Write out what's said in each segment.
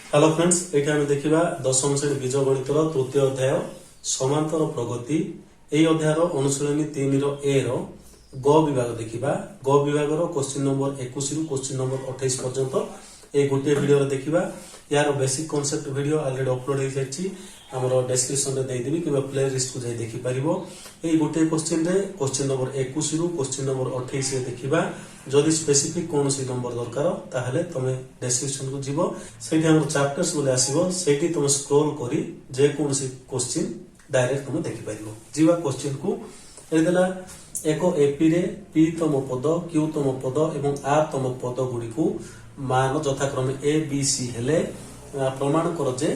Hello friends, ये आम देखा दशम श्रेणी बीजगणित तृतीय अध्याय समांतर प्रगति। यही अध्याय अनुशीलनी 3 ए रो ग विभाग देखा। ग विभाग क्वेश्चन नंबर 21 रु क्वेश्चन नंबर 28 पर्यंत ये गोटे वीडियो देखा। यार basic concept video already upload हो जाए आमर डिस्क्रिप्शन में देदेवी कि प्ले लिस्ट को जाई देखिपर। यही गोटे क्वेश्चन रे क्वेश्चन नंबर 21 रु क्वेश्चन नंबर 28 देखा। जदि स्पेसिफिक कौन सी नंबर दरकार ताहले तुम डिस्क्रिप्शन को जीव से चैप्टर्स बोले आसो से तुम स्क्रोल करी जे कौन सी क्वेश्चन डायरेक्ट तुम देखिपर। जीवा क्वेश्चन को देला एक एपी रे पी तम पद क्यू तम पद एवं आर तम पद गुड़ी को मान यथाक्रमे ए बी सी हेले प्रमाण कर जे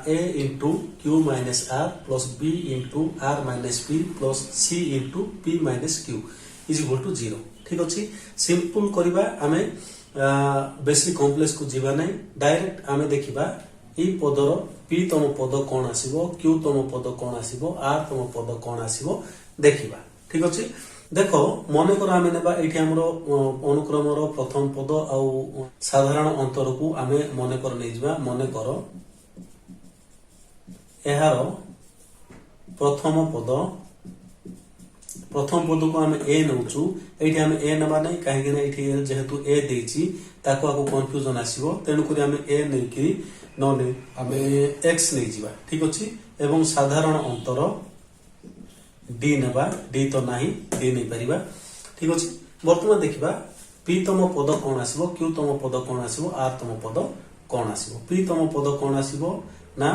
a into q minus r plus b into r minus p plus c into p minus q is equal to 0। ठीक अच्छे सिंपल करवा आमे बेसी कॉम्प्लेक्स को जीवा नहीं डायरेक्ट आमे देखिबा ई पदर पी तम पद कौन आसीबो क्यू तम पद कौन आसीबो आर तम पद कौन आसीबो देखिबा। ठीक अच्छे देखो मन कर आमे नेबा एठी हमरो अनुक्रमर प्रथम पद आउ साधारण अंतर को आमे मन कर नै जिबा। मन कर एहार प्रथम पद को आम ए नौचु ये आम ए नवा नहीं कहीं जेहेतु ए देछि ताको आको कंफ्यूजन आसीबो तेणुक आम ए नहीं न आम एक्स नहीं जिबा। ठीक अच्छे एवं साधारण अंतर डी नवा डी तो नहीं डी नहीं परिबा। ठीक अच्छे वर्तमान देखिबा पी तम पद कौन आसीबो क्यू तम पद कौन आसीबो आर तम पद कौन आसीबो। पी तम पद कौन आसीबो ना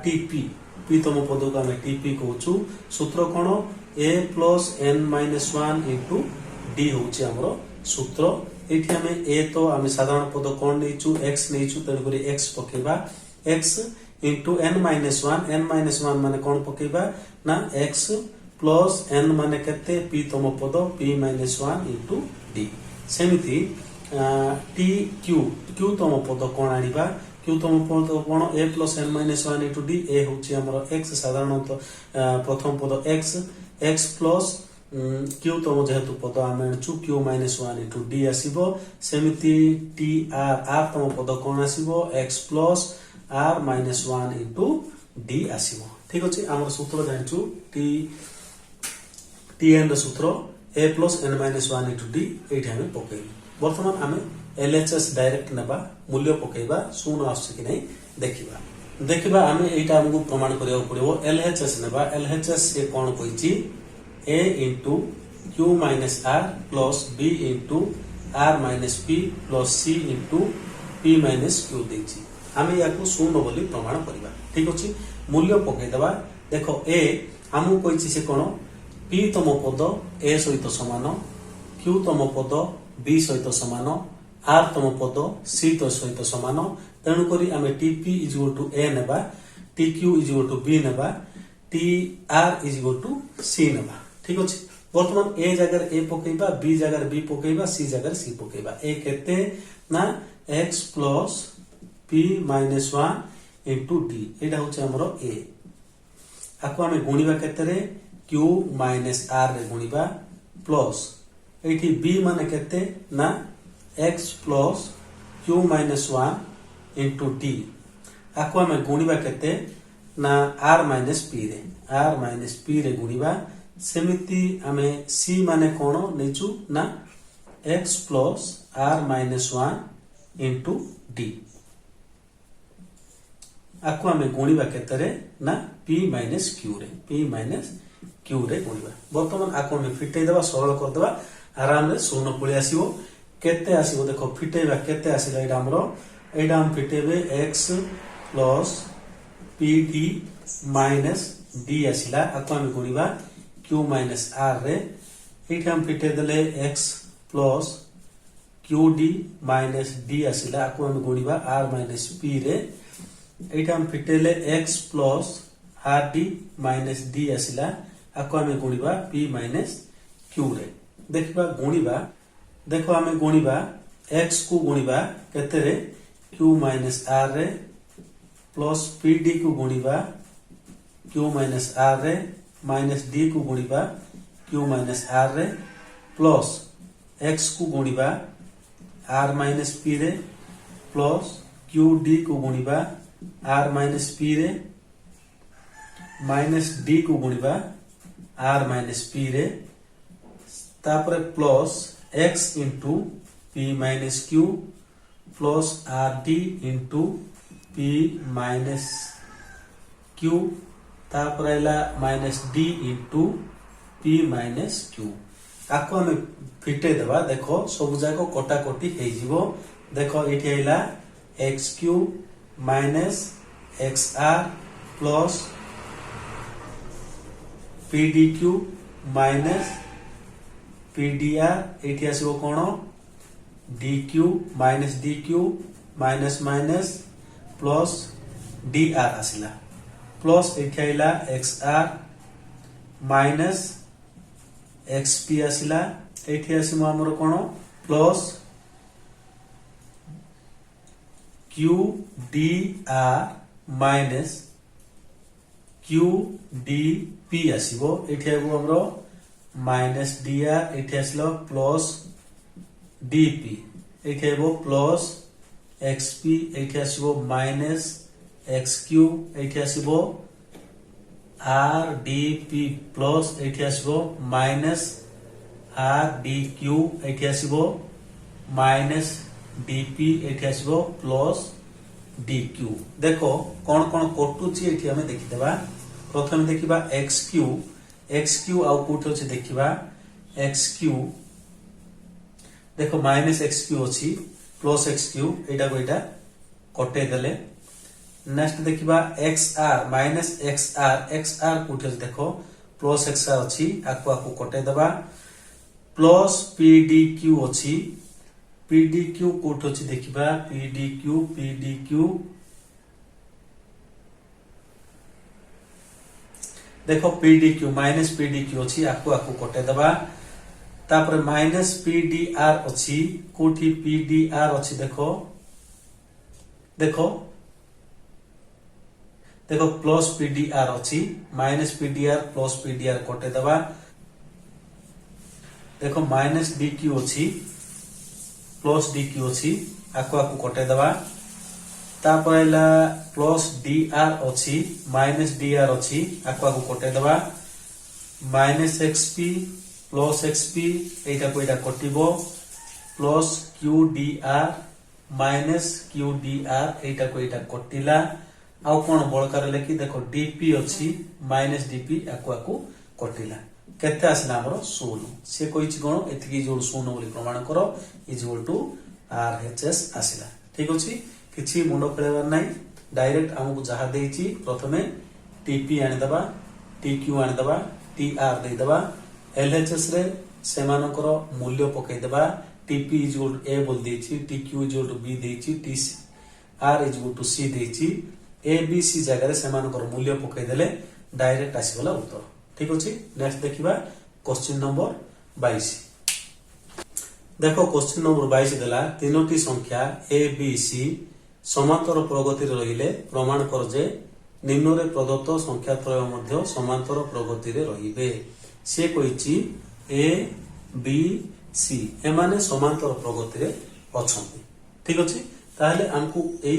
टीपी पी तम पद को आम टीपी कहूँ। सूत्र कौन a plus n minus 1 into d हूँ आमर सूत्र। ये आम ए तो आम साधारण पद कौन नहीं एक्स नहीं तेणुक एक्स पकेबा एक्स इंटू एन माइनस 1 माने कौन पकेबा ना एक्स प्लस एन माने केते पी तम पद पी माइनस 1 इंटू डी। सेमिति टी क्यू क्यू तम पद कौन आनिबा क्यू तम पद कौन a plus n minus 1 into d ए हूँ आमर एक्स साधारणतः प्रथम पद एक्स एक्स प्लस क्यू तम जेहेतु पद आम आनचु क्यू माइनस 1 इंटू डी आसीबो। सेमिति टी आर आर तम पद कौन आसीबो x plus r minus 1 into d आसीबो। ठीक अच्छे आम सूत्र जानचु टी टी एन सूत्र a plus n minus 1 into d ये आम पकेबा। बर्तमान आम एलएचएस डायरेक्ट नेबा मूल्य पकेबा शून्य आसुछि कि नहीं देखिबा आम एटा हमको प्रमाण करिया पड़िबो। एलएचएस नेबा एलएचएस से कौन कहिछि a into q minus r plus b into r minus p plus c into p minus q देछि आम या शून्य बोली प्रमाण करिबा। ठीक अच्छे मूल्य पकेदेबा। देखो ए हमको कहिछि से कौन पी तम पद ए सहित समान क्यू तम पद बी सहित समान आर तम पद सी सहित समान तेणुक आम tp is equal to a नेबा t q is equal to b नेबा t r is equal to c नेबा। ठीक अच्छे वर्तमान ए जगह ए पकेबा बी जगह बी पकेबा सी जगह सी पकेबा। ए केते ना x plus P minus 1 into D एटा होचे हमरो ए आको आमे गुणिबा केते रे क्यू माइनस आर रे गुणिबा प्लस एठी बी माने केते ना x plus q minus 1 into d आको आमे गुणिबा केते ना आर माइनस पी रे गुणिबा। सेमिति आमे सी माने कौन नेचु ना x plus r minus 1 into d आको आमे गुणिबा केतरे ना पी माइनस क्यू रे गुणिबा। वर्तमान आको आमे फिटै देबा सरल कर देबा आराम रे शून्य पळि आसीबो। केते आसीबो देखो फिटैबा केते आसीला एडा हमरो एडा हम फिटैबे x plus p d minus d आसीला आको आमे गुणिबा क्यू माइनस आर रे एठी हम फिटे देले x plus q d minus d आसीला आको हम गुणिबा आर माइनस पी रे एठी हम फिटेले x plus r d minus d आसीला आको हम गुणिबा पी माइनस क्यू रे। देखिबा गुणिबा देखो हमें गुणिबा एक्स को गुणिबा केते रे क्यू माइनस आर रे प्लस पी डी को गुणिबा क्यू माइनस आर रे माइनस डी को गुणिबा क्यू माइनस आर रे प्लस एक्स को गुणिबा आर माइनस पी रे प्लस क्यू डी को गुणिबा आर माइनस पी रे माइनस डी को गुणिबा आर माइनस पी रे तापर plus x into p minus Q plus r D into p minus Q तापर आइला minus D into p minus Q ताको हमें फिटे देबा देखो सब जाको कटा कटी हे जीवो देखो एठी आइला x q minus x r plus p d q minus p d r एठी आसीबो कोन d q minus minus plus d r आसिला प्लस एठी आइला x r minus x p आसिला एठी आसीमो हमर कोन plus q d r minus q d p आसीबो एठी आबो हमरो माइनस डी आर एठी आसिलो प्लस डी पी एठी आबो प्लस एक्स पी एठी आसीबो माइनस एक्स क्यू एठी आसीबो आर डी पी प्लस एठी आसीबो माइनस आर डी क्यू एठी आसीबो माइनस डी पी एठी आसीबो प्लस डी क्यू देखो कोन कोन कटुची एठी हमें देखि देबा प्रथम देखिबा एक्स क्यू आउ कोठ अछि देखिबा एक्स क्यू देखो माइनस एक्स क्यू अछि प्लस एक्स क्यू एटा को एटा कटे देले नेक्स्ट देखिबा x r minus x r कोठ अछि देखो प्लस एक्स आर अछि आको आको कटे देबा प्लस पी डी क्यू अछि पी डी क्यू कोठ अछि देखिबा पी डी क्यू देखो P d q minus p d q अछि आको आको कटे देबा तापर माइनस पी डी आर अछि कोठी पी डी आर अछि देखो देखो देखो प्लस पी डी आर अछि minus p d r plus p d r कटे देबा देखो माइनस डी क्यू अछि प्लस डी क्यू अछि आको आको कटे देबा तापर आइला प्लस डी आर अछि माइनस डी आर अछि आको आको कटे देबा minus x p plus x p एटा को एटा कटिबो plus q d r minus q d r एटा को एटा कटिला आउ कोन बळकार लेखि देखो डीपी अछि माइनस डीपी आको आको कटिला केते आसला हमरो 16 से कहिछि कोन एतिकी जोड 16 बोली प्रमाण करो इक्वल टू आरएचएस आसिला ठीक अछि किछि मुंडो खेलबार नै डायरेक्ट हमकु जहा देछि प्रथमे टीपी आनि दबा टीक्यू आनि दबा टीआर दे दबा एलएचएस रे सेमानकर मूल्य पकई देबा टीपी इक्वल टू ए बोल देछि टीक्यू इक्वल टू बी देछि टीआर इक्वल टू सी देछि ए बी सी जगह रे सेमानकर मूल्य पकई देले डायरेक्ट आसीबला उत्तर ठीक अछि नेक्स्ट देखिबा क्वेश्चन नंबर 22 देखो क्वेश्चन नंबर 22 देला तीनोटी संख्या ए बी सी समांतर प्रगति रे रहिले प्रमाण कर जे निम्न रे प्रदत्त संख्या त्रय मध्य समांतर प्रगति रे रहिबे से कहिछि ए बी सी एमाने समांतर प्रगति रे अछंती ठीक अछि ताहले हमकु एई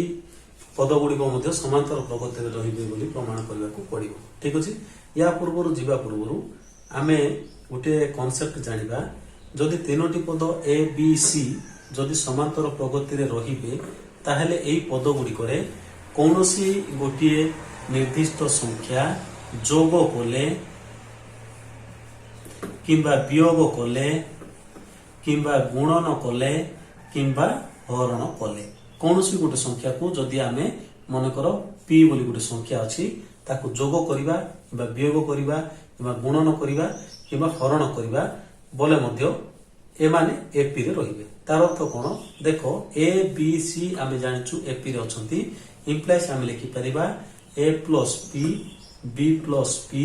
पद गुडी को मध्य समांतर प्रगति रे रहिबे बोली प्रमाण करबा को पड़िबो ठीक अछि या पूर्वरु जीवा पूर्वरु आमे गोटे कांसेप्ट जानिबा जदि तीनोटी पद ए बी सी जदि समांतर प्रगति रे रहिबे ताहले एई पद गुडी करे कोनोसी गोटिए निर्दिष्ट संख्या जोग कोले किंबा वियोग कोले किंबा गुणन कोले किंबा हरण कोले कोनोसी गोटे संख्या को जदि आमे मन करो पी बोली गोटे संख्या अछि ताको जोग करिबा किंबा वियोग करिबा किंबा गुणन करिबा किंबा हरण करिबा बोले मध्य ए माने एपी रे रहिबे तार अर्थ कोन देखो ए बी सी आमे जानिचु एपी रे अछंती इंप्लाइज आमे लिखि परिबा a plus p b plus p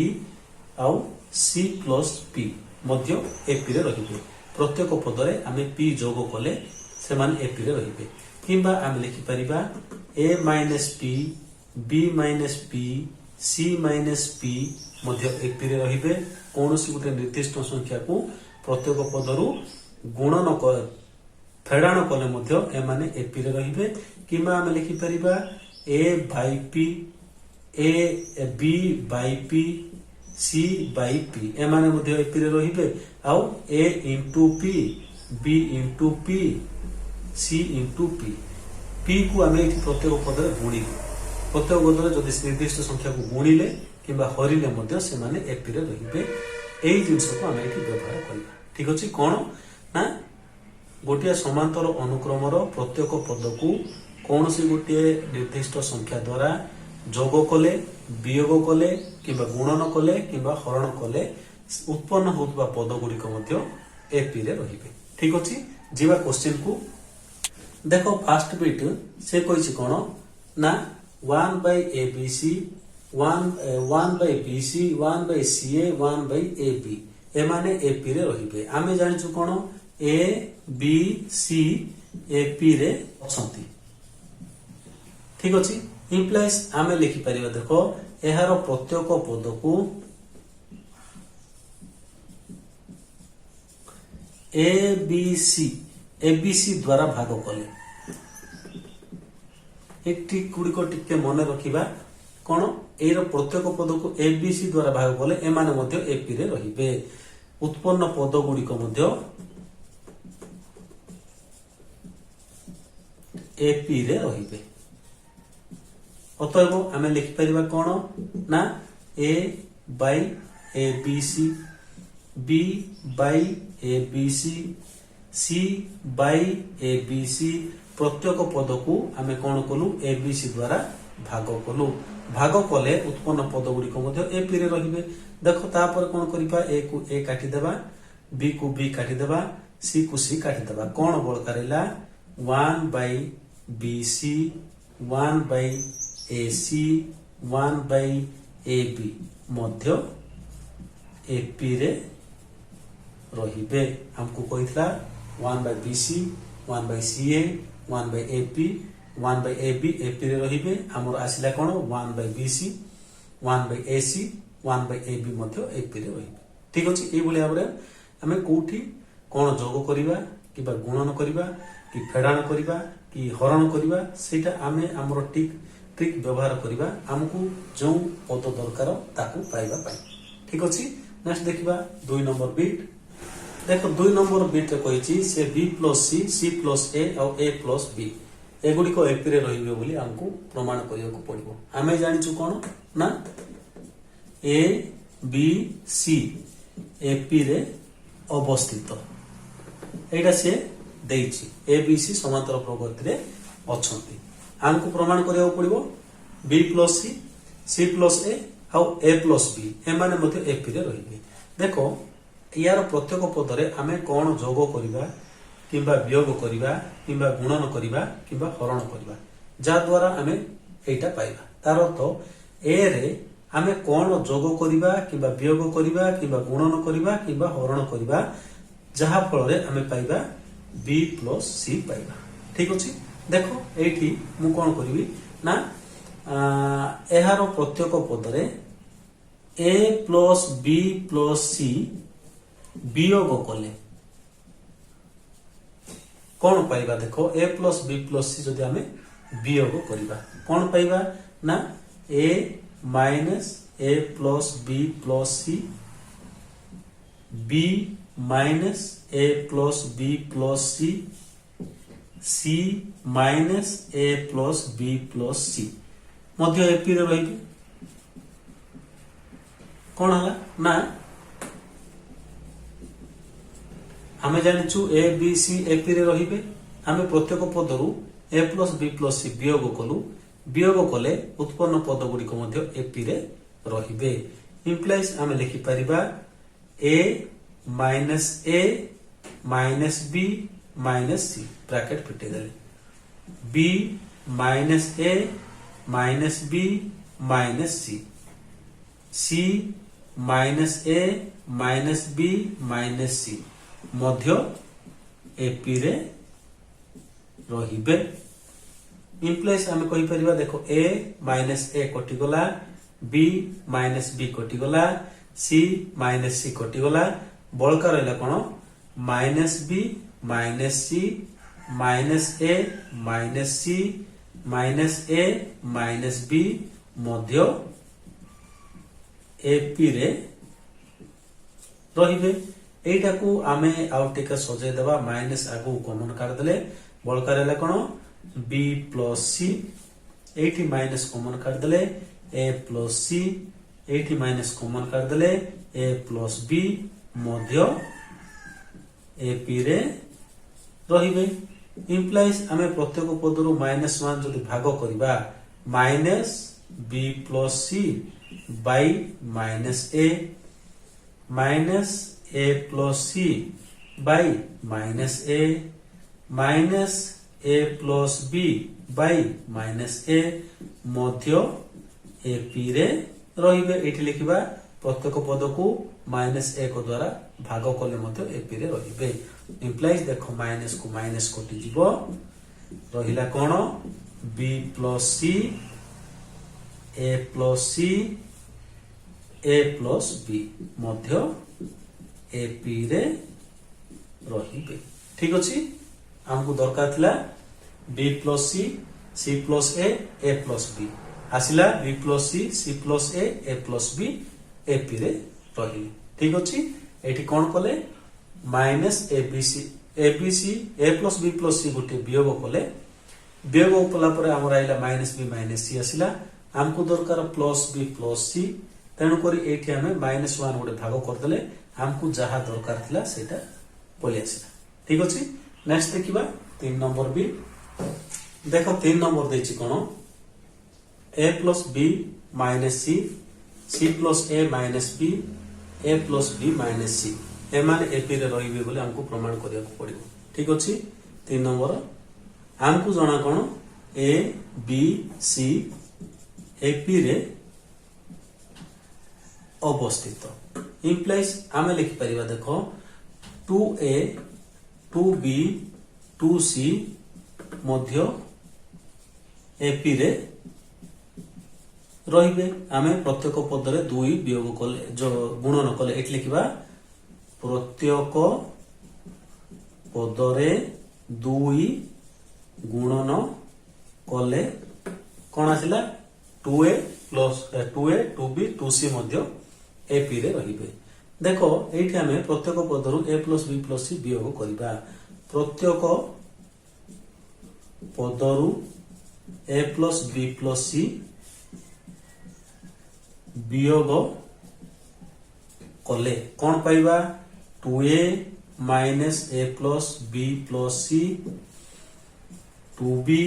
आउ सी प्लस पी मध्य एपी रे रहिबे प्रत्येक पदरे आमे पी जोग कले से मान एपी रे रहिबे किंबा आमे लिखि परिबा a minus p b minus p c minus p मध्य एपी रे रहिबे कोनोसी गुटे निर्दिष्ट संख्या को प्रत्येक पदरु गुणन फेडाण कले मध्य ए माने एपी रे रहिबे किंबा आम लिखिपर a by p a b by p c by p एमाने मध्य एपी रे रहिबे आउ a into p b into p c into p p को आम ये प्रत्येक पदरे गुणिले प्रत्येक पदरे जदि निर्दिष्ट संख्या को गुणिले किंबा हरिले मध्य से माने एपी रे रहिबे एई जिंस को आम ये व्यवहार करबा ठीक अछि कोन ना गोटे समांतर अनुक्रमर प्रत्येक पद को कौन सी गोटे निर्दिष्ट संख्या द्वारा जोग कले वियोग कले किंबा गुणन कले किंबा हरण कले उत्पन्न होतबा पद गुड़िक मध्य एपी रे रहिबे ठीक अछि जीवा क्वेश्चन को देखो फास्ट बिट से कहिछि कोन ना 1 by abc 1 by bc 1 by ca 1 by ab ए माने एपी रे रहिबे आमे जानिछु कोन ए बी सी एपी रे अछंती ठीक अछि इम्प्लाइज आमे लिखि परिबा देखो एहार प्रत्येक पद को एबीसी द्वारा भाग कले एक गुड़िक टिके मन रखिबा कोन एर प्रत्येक पद को एबीसी द्वारा भाग कले एमाने मध्य एपी रे रहिबे उत्पन्न पद गुड़िक मध्य एपी रे रहिबे अतएव आमे लिखि परिबा कोन ना a by a B c b by a B c c by a B c प्रत्येक पद को आमे कोन कलु ए बी सी द्वारा भाग कलु भाग कले उत्पन्न पद गुड़िक मध्य एपी रे रहिबे देखो तापर कोन करिबा ए को ए काटी देबा बी को बी काटी देबा सी को सी काटी देबा कोन बळ करेला 1 by b c 1 by a c 1 by a b मध्य एपी रे रहिबे हमको कहितला 1 by b c 1 by c a 1 by a p 1 by a b AP रे रहिबे हमर आसिला कोन 1 by b c 1 by a c 1 by a b मध्य एपी रे रहिबे ठीक अछि ए बोले आबरे हमें कोठी कोन जोग करिबा किबा गुणन करिबा कि फेडान करिबा कि हरण करिबा सेटा हमें हमर ट्रिक व्यवहार करिबा हमकु जो पद दरकार ताकू पाइबा पाई ठीक अछि नेक्स्ट देखिबा 2 नंबर बिट देखो 2 नंबर बिट रे कहिछि से b + c c + a और a + b एगुडी को एपी रे रहिबे बोली हमकु प्रमाण करियको पड़िबो हमें जानिछु कोन ना a b c एपी रे अवस्थित एटा से देइछि a b c समांतर प्रगति रे अछंती हमकु प्रमाण करियको पड़िबो b + c c + a और a + b ए माने मध्ये एपी रे रहिबे देखो यार प्रत्येक पदरे आमे कोन जोग करिबा किबा वियोग करिबा किबा गुणन करिबा किबा हरण करिबा जा द्वारा आमे एटा पाइबा तार तो ए रे आमे कोन जोग करिबा किबा वियोग करिबा किबा गुणन करिबा किबा हरण करिबा जहा फल रे आमे पाइबा b + c पाइबा ठीक अछि देखो एठी मु कोन करिवि ना एहारो प्रत्येक पदरे a + b + c वियोग कले कौन पाइबा देखो a + b + c जदि हमें वियोग करिबा कौन पाइबा ना a - a + b + c b - a + b + c c - a + b + c मध्य एपी रे रहिबे कौन हला ना हमें जानिछु ए बी सी एपी रे रहिबे हमें प्रत्येक पदरु a + b + c वियोग कलु वियोग कले उत्पन्न पद गुडी को मध्य एपी रे रहिबे इम्प्लाइज हमें लिखि परिबा a - a - b - c bracket फिटे देले b - a - b - c c - a - b - c मध्य एपी रे रहिबे इम्प्लाइज हमें कहि परिबा देखो a - a कटि गला b - b कटि गला c - c कटि गला बळका रहला कोन -b - c - a - c minus a minus b मध्य एपी रे रहिबे एटा को आमे आउ टिके सजे देबा माइनस आगु कॉमन कर देले बळकार हेला कोन बी प्लस सी एठी माइनस कॉमन कर देले ए प्लस सी एठी माइनस कॉमन कर देले ए प्लस बी मध्य एपी रे रहिबे इंप्लाइज आमे प्रत्येक पदरु -1 जदि भाग करिबा minus B plus C by minus a minus A plus C by minus A plus B by minus a मध्य एपी रे रहिबे एठी लिखिबा प्रत्येक पद को -1 द्वारा भाग कले मध्य एपी रे रहिबे इंप्लाइज देखो माइनस को माइनस कटि जीवो रहिला कोन बी प्लस सी ए प्लस बी मध्य एपी रे रहिबे ठीक अछि हमको दरकार थिला b plus c plus a plus b आसिला b plus c plus a plus b AP रे रहिले ठीक अछि एठी कोन कले minus a b c a plus b plus c गोटे वियोग कले वियोग कला परे हमर आइला माइनस बी माइनस सी आसिला हमको दरकार प्लस बी प्लस सी तेणु करी एठी हमें -1 गोटे भाग कर देले हमको जहा दरकार थिला सेटा पले आसिला ठीक अछि नेक्स्ट देखिबा 3 नंबर बी देखो 3 नंबर देछि कोन a plus B minus c plus a minus b a plus B minus c a माने एपी रे रहिबे बोले हमको प्रमाण करिया को पड़िबो ठीक अछि 3 नंबर हमको जणा कोन ए बी सी एपी रे अवस्थित इंप्लाइज आमे लिखि परिबा देखो 2a 2b 2c मध्य एपी रे रहिबे आमे प्रत्येक पद रे 2 वियोग कले जो गुणन कले एट लिखिबा प्रत्येक पद रे 2 गुणन कले कोन आसिला 2a plus 2a 2b 2c मध्य एपी रे रहिबे देखो एठी हमें प्रत्येक पद रु a plus b plus c वियोग करिबा प्रत्येक पद रु a plus b plus c वियोग कले कोन पाइबा 2a minus a plus b plus c 2b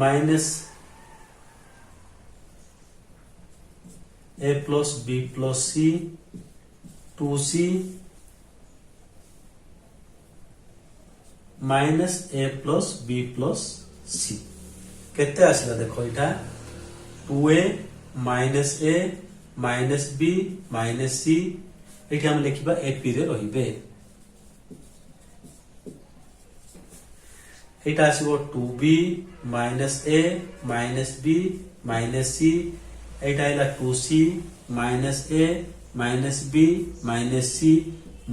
minus a plus b plus c 2c minus a plus b plus c केते आसिला देखो इटा 2a minus a minus b minus c एठी हम लिखिबा AP रे रहिबे एटा आसीबो 2b minus a minus b minus c Etah Ayla 2c minus a minus b minus c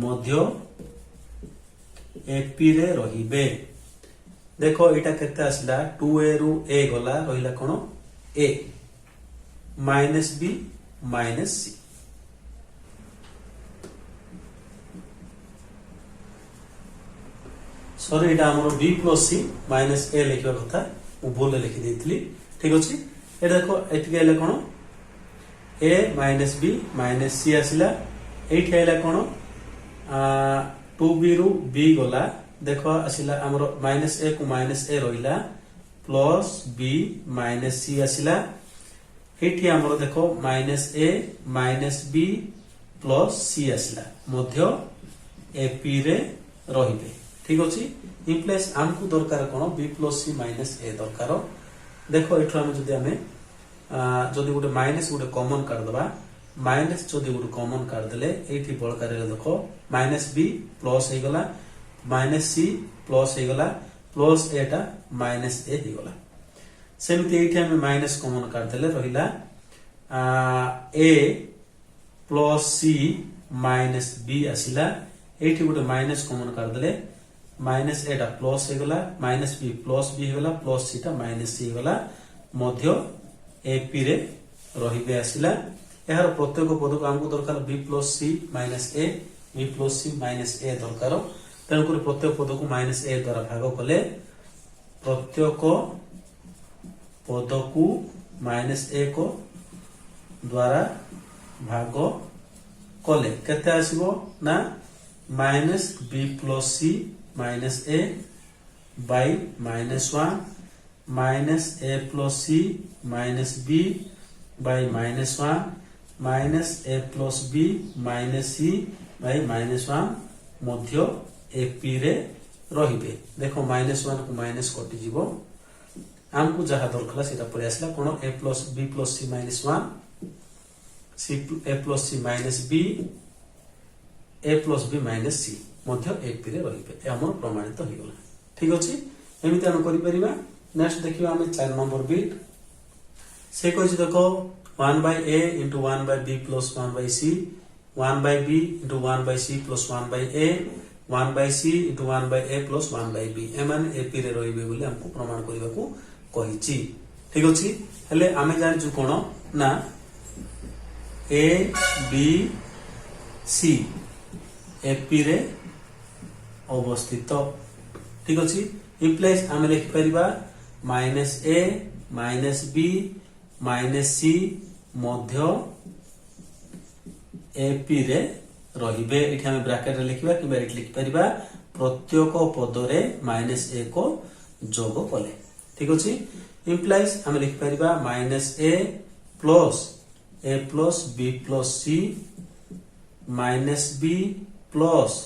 मध्य AP रे रहिबे देखो एटा केते आसिला 2a रु a गला रहिला कोन a minus b minus c sorry एटा हमरो b plus c minus a लिखिबा कथा मु भूल लिखि देथिली ठीक अछि ए देखो एतिके आइला कोन a minus b minus c आसिला एठी आइला कोन 2b रु b गला देखो आसिला हमरो माइनस a को माइनस a रहिला प्लस b माइनस c आसिला एठी हमरो देखो minus a minus b plus c आसिला मध्य एपी रे रहिबे ठीक अछि इंप्लाइज हमको दरकार कोन b plus c minus a दरकार देखो एठो हम जदी हमें जदी गोटे माइनस गोटे कॉमन कर दबा माइनस जदी गोटे कॉमन कर देले एठी बळकार रे देखो माइनस b प्लस हे गला माइनस c प्लस हे गला प्लस एटा माइनस a हे गला सेमति एठी हम माइनस कॉमन कर देले रहिला a plus c minus b आसिला एठी गोटे माइनस कॉमन कर देले माइनस एटा प्लस हो गला माइनस बी प्लस बी हो गला प्लस सी टा माइनस सी हो गला मध्य एपी रे रहिबे आसिला यार प्रत्येक पद को हमको दरकार b plus C minus a b plus C minus a दरकार तेणुक प्रत्येक पद को माइनस ए द्वारा भाग कले प्रत्येक पद को माइनस ए को द्वारा भाग कले केते आसीबो ना minus B plus C minus A by minus 1 minus A plus C minus B by minus 1 minus A plus B minus C by minus 1 मध्य एपी रे रहिबे देखो माइनस 1 को माइनस कटि जीवो हमको जहा दरकार सेटा परे आसला कोन a plus b plus C minus 1 C A plus C minus b a plus B minus c मध्य एपी रे रहिबे ए हमर प्रमाणित हो गला ठीक अछि एमिति हम करि परिबा नेक्स्ट देखिबा हम 4 नंबर बिट से कहछि देखो 1 by a into 1 by b plus 1 by c 1 by b into 1 by c plus 1 by a 1 by c into 1 by a plus 1 by b एमान एपी रे रहिबे बोली हमको प्रमाण करिबा को कहिछि ठीक अछि हेले आमे जानि छु कोन ना a b c एपी रे अवस्थित ठीक अछि इम्प्लाइज आमे लिखि परिबा minus a minus b minus c मध्य एपी रे रहिबे एठी हम ब्रैकेट रे लिखिबा कि एठी लिखि परिबा प्रत्येक पद रे माइनस ए को जोग कले ठीक अछि इम्प्लाइज हम लिखि परिबा minus A plus b plus C minus B plus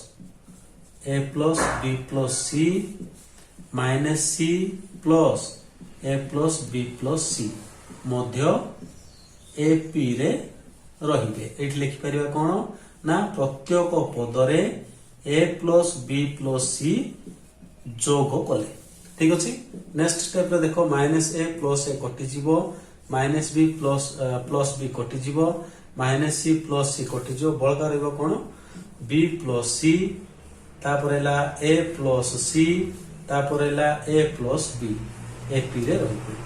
a plus b plus C minus c plus a plus b plus सी मध्य एपी रे रहिबे एठी लिखि परिबा कोन ना प्रत्येक पद रे ए प्लस बी प्लस सी जोग कले ठीक अछि नेक्स्ट स्टेप रे देखो माइनस ए प्लस ए कटि जीवो माइनस बी प्लस बी कटि जीवो माइनस सी प्लस सी कटि जीवो बळका रहबो कोन बी प्लस सी तापरेला ए प्लस सी तापरेला ए प्लस बी एपी रे रहिबे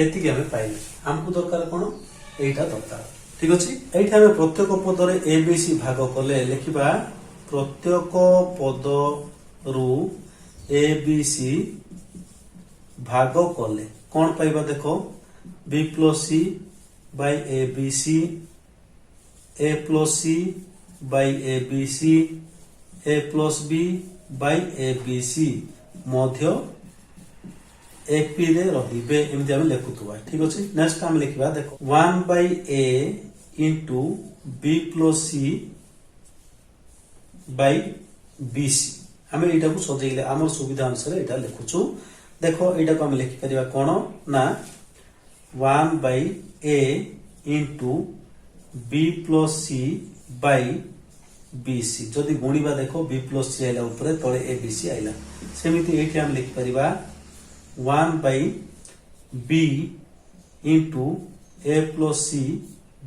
एति के हमें पाइले हमको दरकार कोन एटा दरकार ठीक अछि एठी हमें प्रत्येक पद रे ए बी सी भाग कले लिखिबा प्रत्येक पद रु ए बी सी भाग कले कोन पाइबा देखो B plus C by A B C A plus C by A B C A plus B by A B C मध्य एपी रे रहिबे एमति हम लेखुतबा ठीक अछि नेक्स्ट हम लिखिबा देखो 1 by a into b plus c by bc हमें एटा को सजेइले हमर सुविधा अनुसार एटा लेखुछु देखो एटा को हम लिखि परिबा कोन ना 1 by a into b plus c by bc जदि गुणीबा देखो b plus c आइला ऊपर तळे a b c आइला सेमिति एठी हम लिखि परिबा 1 by b into a plus c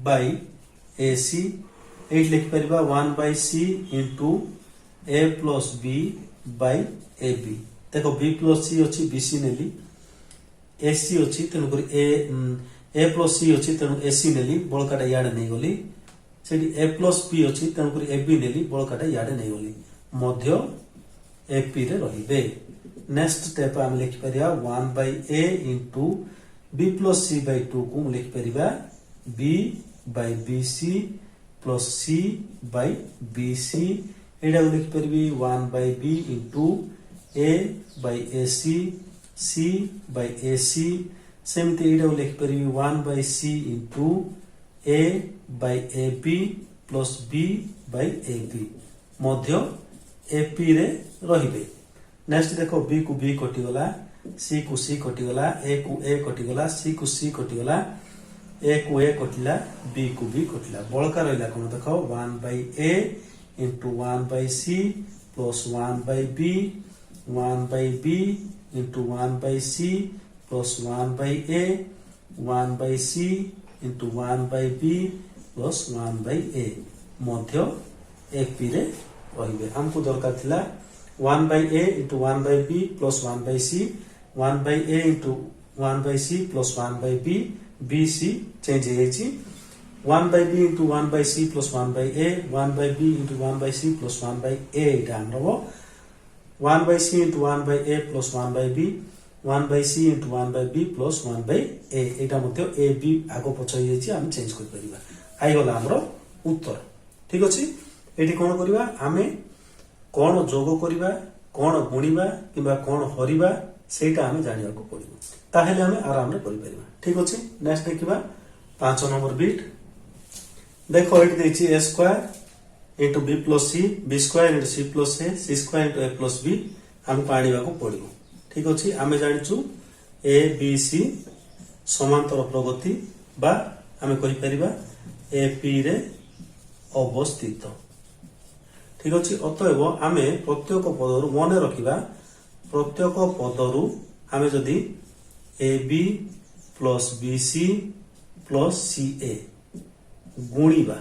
by ac एट लिखि परिबा 1 by c into a plus b by ab देखो b plus c अछि bc नेली ac अछि तेनु करी a plus c अछि तेनु ac नेली बळकाटा याडे नै गली सेठी a plus b अछि तेनु करी ab नेली बळकाटा याडे नै गली मध्य ap रे रहिबे नेक्स्ट स्टेप हम लिखि परिबा 1 by a into b plus c by 2 को लिखि परिबा b by bc plus c by bc एडा को लिखि परिबी 1 by b into a by ac c by ac सेमति एडा को लिखि परिबी 1 by c into a by ab plus b by ab Madhya ap रे रहिबे नेक्स्ट देखो b को b कटि गला c को c कटि गला a को a कटि गला c को c कटि गला a को a कटिला b को b कटिला बळका रहला कोन देखो 1 by a into 1 by c plus 1 by b 1 by b into 1 by c plus 1 by a 1 by c into 1 by b plus 1 by a Madhya ap रे रहिबे हमको दरकार थिला 1/a into 1/b plus 1/c 1/a into 1/c plus 1/b bc change हो जाइछि 1/b into 1/c plus 1/a 1/b into 1/c plus 1/a एटा हमरो 1/c into 1/a plus 1/b 1/c into 1/b plus 1/a एटा मध्ये a b आगो पछ हो जाइछि हम change कर परिबा आइ गला हमरो उत्तर ठीक अछि एटी कोन करिबा हमें कोन जोग करिबा कोन गुणिबा किबा कोन हरिबा सेटा हमें जानिया को पड़िबो ताहेले हमें आराम रे करि परिबा ठीक अछि नेक्स्ट देखिबा 5 नंबर बिट देखो एटी देछि a square into b plus c b square into c plus a c square into a plus b हम पाणीबा को पड़िबो ठीक अछि हमें जानिछु a b c समांतर प्रगति बा हमें कहि परिबा a p रे अवस्थित ठीक अछि अतएव आमे प्रत्येक पदरु मने रखिबा प्रत्येक पदरु आमे जदी ab plus bc plus ca गुणिबा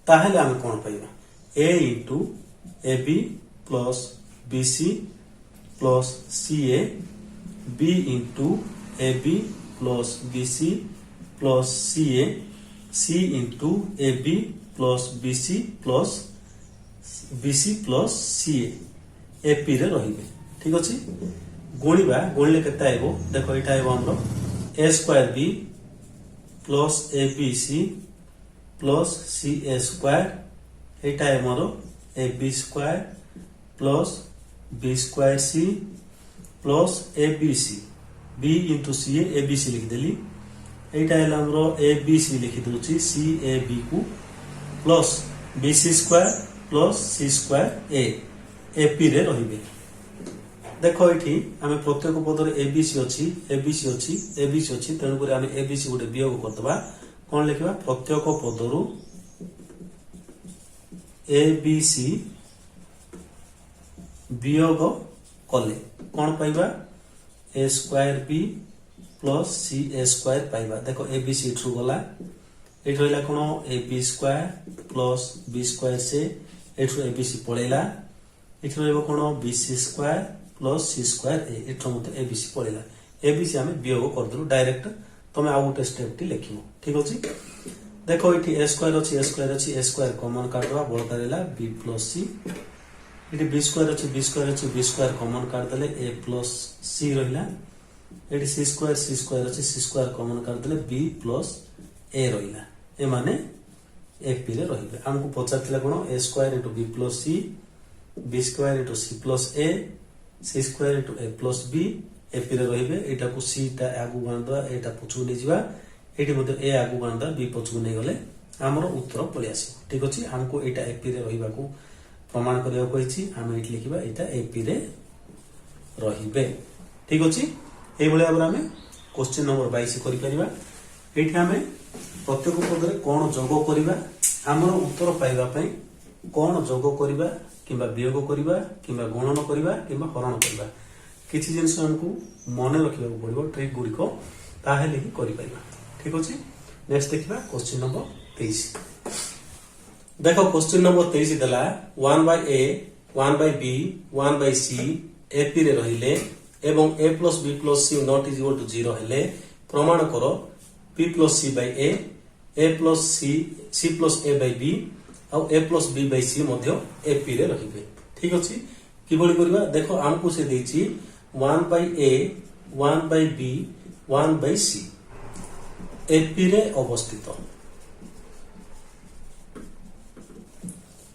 ताहेले आमे कोन पाइबा a into ab plus bc plus ca b into ab plus bc plus ca c into ab plus bc plus ca ap रे रहिबे ठीक अछि गुणिबा गुणले केता आइबो देखो एटा आइबो हमरो a square b plus abc plus ca square एटा है मोरो ab square plus b square c plus abc b into ca abc लिख देली एटा है हमरो abc लिखि दोछि cab को plus bc square plus c square a ap रे रहिबे देखो एठी हमें प्रत्येक पदर abc अछि तेनु करे हमें abc गोटे वियोग करतबा कोन लिखबा प्रत्येक पदरु abc वियोग कले कोन पाइबा a square b plus ca square पाइबा देखो abc थ्रू गला एठ होइला कोन ab square plus b square से एठ abc पळेला एठ रहबो कोन bc square plus c square a एठ मते abc पळेला abc हमें वियोग कर दलु डायरेक्ट तमे आ गोटे स्टेप टी लिखिबो ठीक अछि देखो इठी a स्क्वायर अछि a स्क्वायर कॉमन काट दवा बळता रहला b plus c इठी b square अछि b स्क्वायर कॉमन काट दले a plus c रहिला इठी c स्क्वायर अछि c स्क्वायर कॉमन काट दले b plus a रहिला ए माने ap रे रहिबे हमकु पचारथिला कोन a square into b plus c b square into c plus a c square into a plus b ap रे रहिबे एटा को c ता आगु गांदा एटा पछु नै जिबा एटी मध्ये a आगु गांदा b पछु नै गले हमरो उत्तर पळि आसी ठीक अछि हमको एटा ap रे रहिबा को प्रमाण करिया कहिछि हम एटी लिखिबा एटा ap रे रहिबे ठीक अछि एई भले हमरा हम क्वेश्चन नंबर 22 करि परिबा एठी हमें प्रत्येक पदरे कोन जोग करिबा हमरो उत्तर पाइबा पई कोन जोग करिबा किबा वियोग करिबा किबा गुणन करिबा किबा हरण करिबा किछि जिंस हमकु मने रखिबा पड़िबो ट्रिक गुडी को ताहेले ही करि परिबा ठीक अछि नेक्स्ट देखिबा क्वेश्चन नंबर 23 देखो क्वेश्चन नंबर 23 दला 1/a 1/b 1/c ap रे रहिले एवं a plus b plus c not is equal to 0 हेले प्रमाण करो p plus c by a plus c plus a by b और a plus b by c मध्ये ap रे रहिबे ठीक अछि कि बोली करबा देखो हमकु से देछि 1/a 1/b 1/c ap रे अवस्थित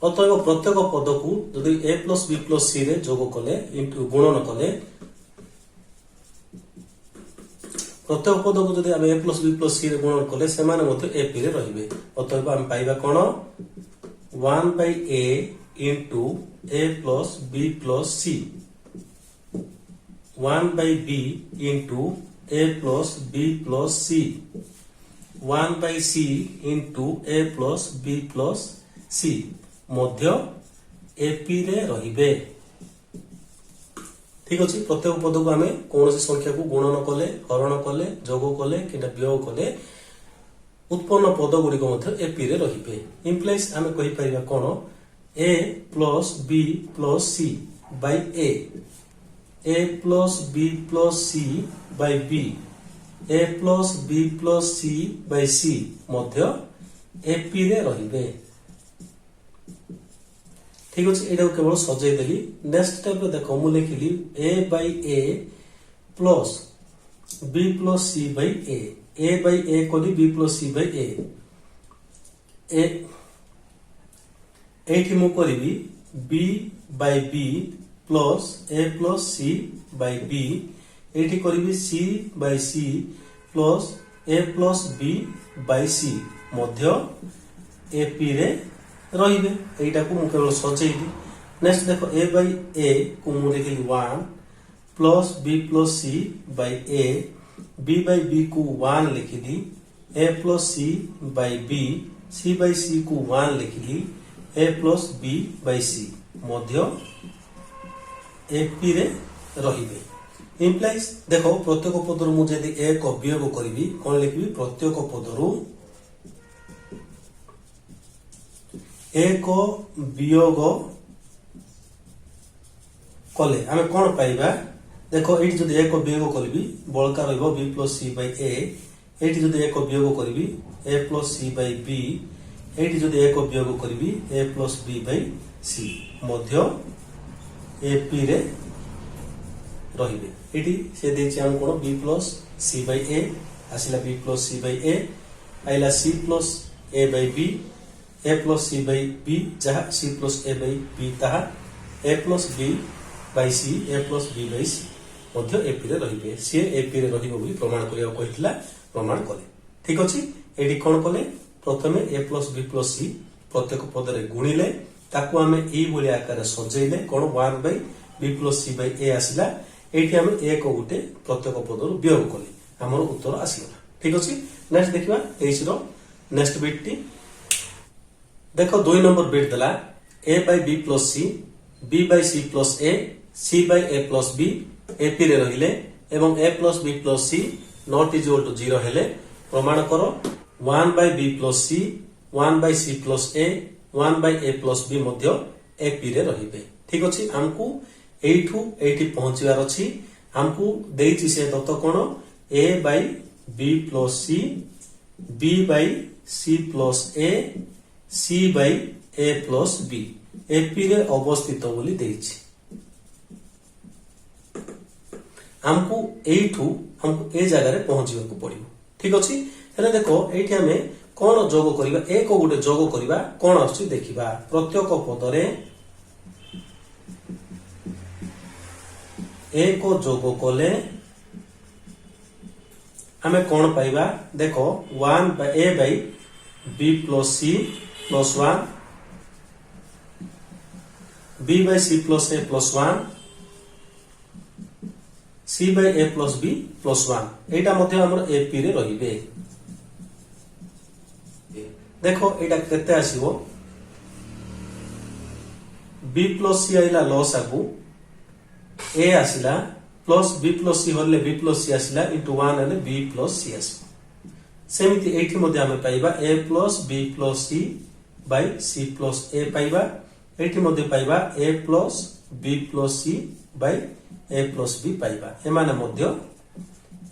अतएव प्रत्येक पद को यदि a plus b plus c रे जोग कले इनटू गुणन कले प्रत्येक पद को यदि हम a plus b plus c रे गुणन कले से माने मध्ये ap रे रहिबे अतएव हम पाइबा कोन 1/a into a plus b plus c 1/b into a plus b plus c 1/c into a plus b plus c Madhya ap रे रहिबे ठीक अछि प्रत्येक पद को हमें कोनोसी संख्या को गुणन कले हरण कले जोग कले किंबा वियोग कले उत्पन्न पद गुडी को मध्य ap रे रहिबे इंप्लाइज हमें कहि परिबा कोन a plus b plus c by a plus b plus c by b, a plus b plus c by c Madhya AP रे रहिबे। ठीक अछि, एटा केवल सजाई देली। नेक्स्ट स्टेप रे देखो मु लिखिली a by a plus b plus c by a by a Koli b plus c by a एठी मु करिवि b by b plus a plus c by b, एठी करिवि c by c plus a plus b by c Madhya AP रे रहिबे। एटा को मु केवल सजेइली। Next देखो a by a को मु लिखिली 1 plus b plus c by a, b by b को 1 लिखिली, a plus c by b, c by c को 1 लिखिली, a plus b by c Madhya AP रे रहिबे। इम्प्लाइज देखो प्रत्येक पदरु मु जदि एक वियोग करिवि कोन लिखबि, प्रत्येक पदरु एक वियोग कले आमे कोन पाइबा। देखो एठी जदि एक वियोग करबि बळका रहइबो b plus c by a, एठी जदि एक वियोग करबि a plus c by b, एठी जदि एक वियोग करबि a plus b by c Madhya AP रे रहिबे। एठी से देछि हम कोन b plus c by a आसिला b plus c by a Ayla c plus a by b, a plus c by b जहा c plus a by b ताहा a plus b by c, a plus b by c Madhya AP रे रहिबे। से AP रे रहिबो বুলি प्रमाण करिया कहितला, प्रमाण कले। ठीक अछि, एठी कोन कले प्रथमे a plus b plus c प्रत्येक पद रे गुणिले ताकू हमें एई बोली आकार सजेइले कोन 1 by b plus c by a आसिला। एठी हमें एक गुटे प्रत्येक पदरु वियोग कले हमर उत्तर आसीला। ठीक अछि, नेक्स्ट देखिबा 23 रो नेक्स्ट बिट टी देखो 2 नंबर बिट दला a by b plus c, b by c plus a, c by a plus b AP रे रहिले एवं a plus b plus c not equal to 0 हेले प्रमाण करो 1 by b plus c, 1 by c plus a, 1 by a plus b Madhya AP रे रहिबे। ठीक अछि, हमकु एठू एठी पहुंचवार अछि। हमकु देइछि से दत्त कोन a by b plus c, b by c plus a, c by a plus b AP रे अवस्थित बोली देइछि। हमकु एठू हमकु ए जगह रे पहुंचीबा को पड़िबो। ठीक अछि, हेले देखो एठी हमें कोन जोग करिबा, एक गुटे जोग करिबा कोन अछि देखिबा। प्रत्येक पद रे एक जोग कले हमें कोन पाइबा। देखो 1 by a by b plus c plus 1, b by c plus a plus 1, c by a plus b plus 1 एटा मध्य हमर AP रे रहिबे। देखो एटा केते आसीबो, b plus c आइला लॉस आगु a आसिला प्लस b plus c होले b plus c आसिला इनटू 1 हेले b plus c आसीबो। सेमिति एठी मध्य हम पाइबा a plus b plus c by c plus a पाइबा। एठी मध्य पाइबा a plus b plus c by a plus b पाइबा। एमाने मध्य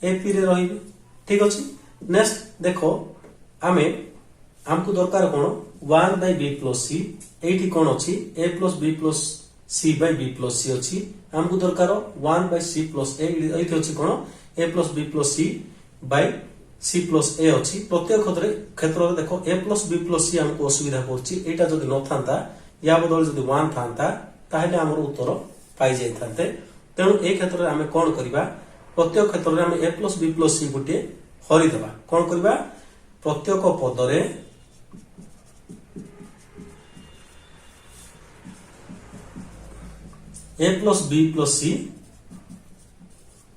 AP रे रहिबे। ठीक अछि, नेक्स्ट देखो आमे हमकु दरकार कोन 1 by b plus c, एठी कोन अछि a plus b plus c by b plus c अछि। हमकु दरकार 1 by c plus a, एठी अछि कोन a plus b plus c by c plus a अछि। प्रत्येक क्षेत्र रे देखो a plus b plus c हमकु असुविधा पड़छि। एटा जदि न थांता या बदल जदि 1 थांता ताहेले हमर उत्तर पाई जाय थांते। तेणु ए क्षेत्र रे हमें कोन करिबा, प्रत्येक क्षेत्र रे हम a plus b plus c गुटे हरि देबा। कोन करिबा, प्रत्येक पद रे a plus b plus c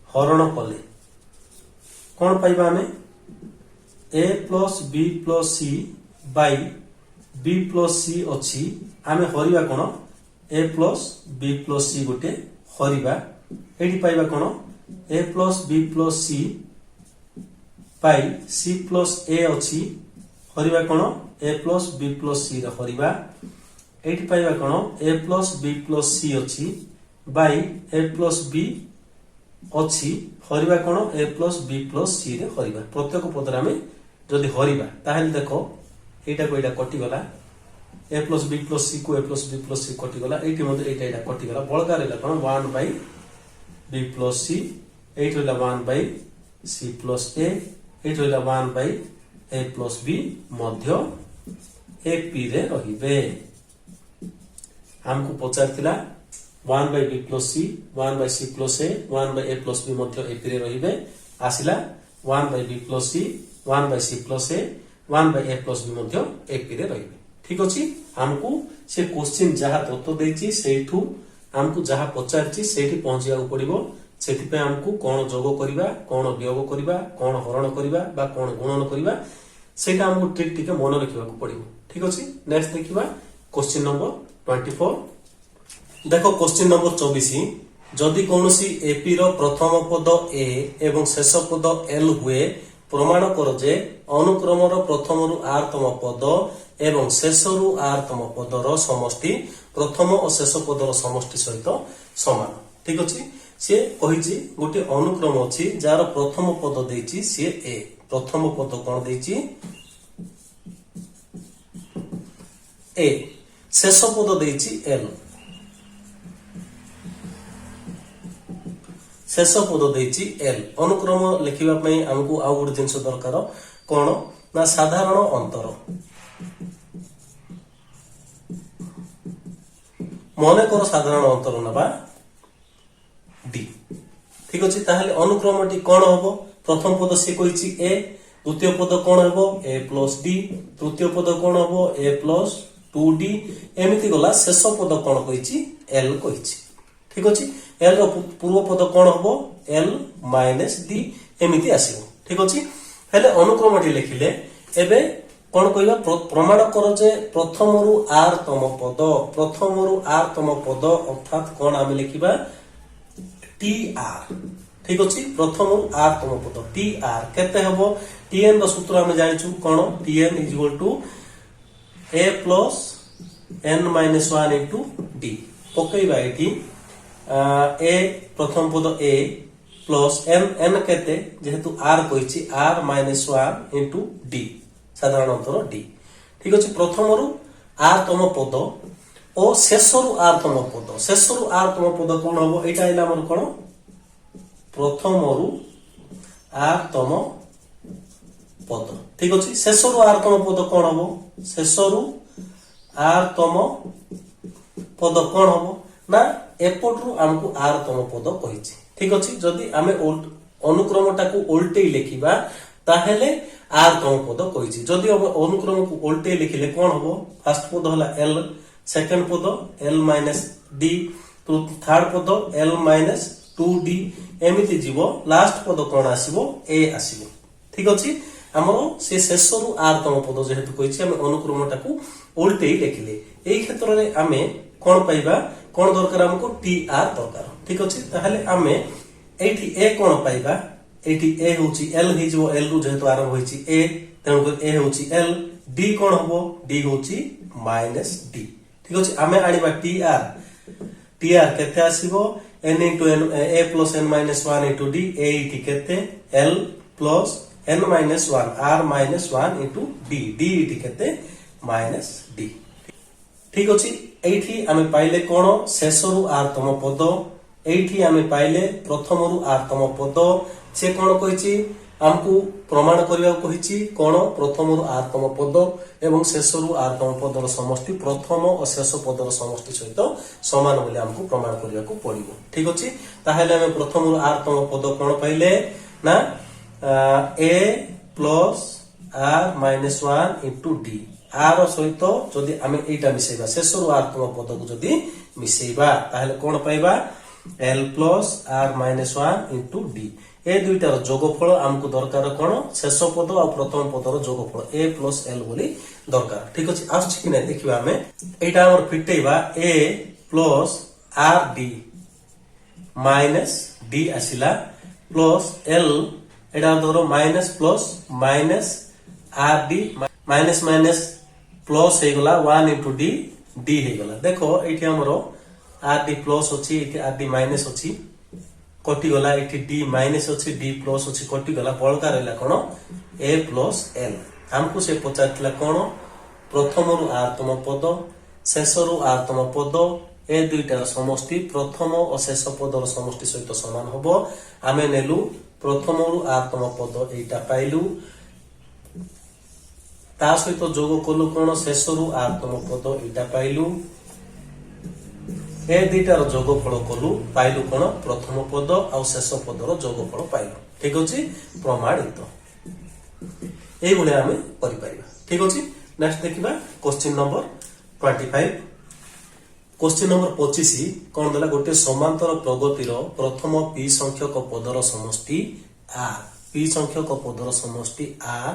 हरण कले कोन पाइबा हमें a plus b plus c by b plus c अछि। हमें हरिबा कोन a plus b plus c गुटे हरिबा। एठी पाइबा कोन a plus b plus c by c plus a अछि। हरिबा कोन a plus b plus c रे हरिबा। एठी पाइबा कोन a plus b plus c अछि bye a plus b अछि हरिबा कोन a plus b plus c रे हरिबा प्रत्येक पदर आमे जदि हरिबा ताहेले देखो एटा को एटा कटि गला a plus b plus c को a plus b plus c कटि गला एठी मध्ये एटा एटा कटि गला बळगा रेला कोन 1 by b plus c एठी होला 1 by c plus a एठी होला 1 by a plus b Madhya a p रे रहिबे हमको पचारतिला 1 by b plus c 1 by c plus a 1 by a plus b Madhya a p रे रहिबे आसिला 1 by b plus c 1 by c plus a 1 by a plus b Madhya a p रे रहिबे ठीक अछि हमको से क्वेश्चन जहा तत्व देछि सेठू हमको जहा पचारछि सेठी पहुंचिया पड़िबो सेठी पे हमको कोन जोग करिबा कोन वियोग करिबा कोन हरण करिबा बा कोन गुणन करिबा सेटा हमको ट्रिक टिके मन रखिबा को पड़िबो ठीक अछि नेक्स्ट देखिबा क्वेश्चन नंबर 24 देखो क्वेश्चन नंबर 24 जदि कोनोसी एपी रो प्रथम पद ए एवं शेष पद एल हुए प्रमाण कर जे अनुक्रम रो प्रथम रु आरतम पद एवं शेष रु आरतम पदर समष्टि प्रथम और शेष पदर समष्टि सहित समान ठीक अछि से कहिछि गोटे अनुक्रम अछि जार प्रथम पद देछि से ए प्रथम पद कोन देछि ए शेष पद देछि एल शेष पद देछि एल अनुक्रम लिखिबा पई हमको आ गुड जिंस दरकार कोन ना साधारण अंतर मने कर साधारण अंतर नबा डी ठीक अछि ताहले अनुक्रमटी कोन हबो प्रथम पद से कहिछि ए द्वितीय पद कोन हबो a plus d तृतीय पद कोन हबो a plus 2d एमिति गला शेष पद कोन कहिछि l कहिछि ठीक अछि l रो पूर्व पद कोन हबो l minus d एमिति आसीबो ठीक अछि हेले अनुक्रमटी लिखिले एबे कोन कहबा प्रमाण कर जे प्रथम रु आर तम पद अर्थात कोन आमे लिखिबा टी आर ठीक अछि प्रथम रु आर तम पद टी आर केते हबो tn रो सूत्र आमे जानिछु कोन tn = a plus n minus 1 into d पकैबा एठी a प्रथम पद a plus n केते जेहेतु r कहिछि r minus 1 into d साधारण अंतर d ठीक अछि प्रथम रु आर तम पद और शेष रु आर तम पद कोन हबो एटा आइला हमर कोन प्रथम रु आर तम पद ठीक अछि शेष रु आर तम पद कोन हबो शेष रु आर तम पद कोन हबो ना एपट रु हमको आर तम पद कहिछि ठीक अछि जदी आमे अनुक्रमटा को उल्टे लिखिबा ताहेले आर तम पद कहिछि जदी अनुक्रम को उल्टे लिखिले कोन हबो फर्स्ट पद हला l सेकंड पद l minus d थर्ड पद l minus 2d एमिति जीवो लास्ट पद कोन आसीबो a आसीबो ठीक अछि हमरो से शेष रु आर तम पद जेहेतु कहिछि हम अनुक्रमटा को उल्टे लिखिले एई क्षेत्र रे आमे कोन पाइबा कोन दरकार हमको टी आर दरकार ठीक अछि ताहाले आमे एठी a कोन पाइबा एठी a होची l हि जो l रु जेहेतु आरंभ होईची a तेनु a होची l d कोन हबो d होची माइनस d ठीक अछि आमे आनिबा tr केते आसीबो n into n a plus n minus 1 into d a इठी केते l plus n minus 1 r minus 1 into d d इठी केते minus d ठीक अछि एठी आमे पाइले कोन शेष रु आर तम पद एठी आमे पाइले प्रथम रु आर तम पद से कोन कहिछि हमकु प्रमाण करिया कहिछि कोन प्रथम रु आर तम पद एवं शेष रु आर तम पदर समष्टि प्रथम और शेष पदर समष्टि सहित समान बोले हमकु प्रमाण करिया को पड़िबो ठीक अछि ताहेले हम प्रथम रु आर तम पद कोन पाइले ना a plus r minus 1 into d r सहित जदि हम एटा मिसेबा शेष रु आर तम पद को जदि मिसेबा ताहेले कोन पाइबा l plus r minus 1 into d ए दुईटार जोगफल हमको दरकार कोन शेष पद और प्रथम पदर जोगफल a plus l बोली दरकार ठीक अछि आछि कि नै देखिबा हमें एटा हमर फिटेबा a plus r d minus d आसिला plus l एटा धरो minus plus minus r d minus minus plus हे गला 1 into d डी हे गला देखो एठी हमरो आर डी प्लस अछि एठी आर डी माइनस अछि कटि गला एठी डी माइनस अछि डी प्लस अछि कटि गला बळका रहला कोन ए प्लस एल हमको से पचारथिला कोन प्रथम रु आरतम पद शेष रु आरतम पद ए दुईटार समष्टि प्रथम और शेष पदर समष्टि सहित समान हबो आमे नेलु प्रथम रु आरतम पद एटा पाइलु ता सहित जोग कलु कोन शेष रु आरतम पद एटा पाइलु ए दुईटार जोगफल कलु पाइलु कोन प्रथम पद और शेष पदर जोगफल पाइलु ठीक अछि प्रमाणित एई भले आमे करि परिबा ठीक अछि नेक्स्ट देखिबा क्वेश्चन नंबर 25 क्वेश्चन नंबर 25 कोन दला गोटे समांतर प्रगतिर प्रथम p संख्यक पदर समष्टि r p संख्यक पदर समष्टि r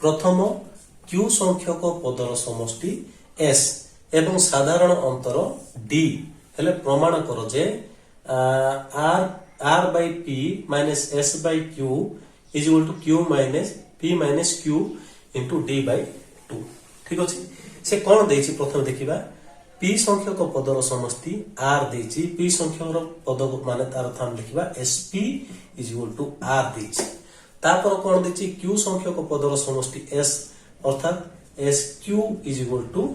प्रथम q संख्यक पदर समष्टि s एवं साधारण अंतर d हेले प्रमाण करो जे r by p minus s by q is equal to q minus p minus q into d by 2 ठीक अछि से कोन देछि प्रथम देखिबा p संख्यक पदर समष्टि r देछि p संख्यक पद माने तार थाम लिखिबा sp is equal to r देछि तापर कोन देछि q संख्यक पदर समष्टि s अर्थात sq is equal to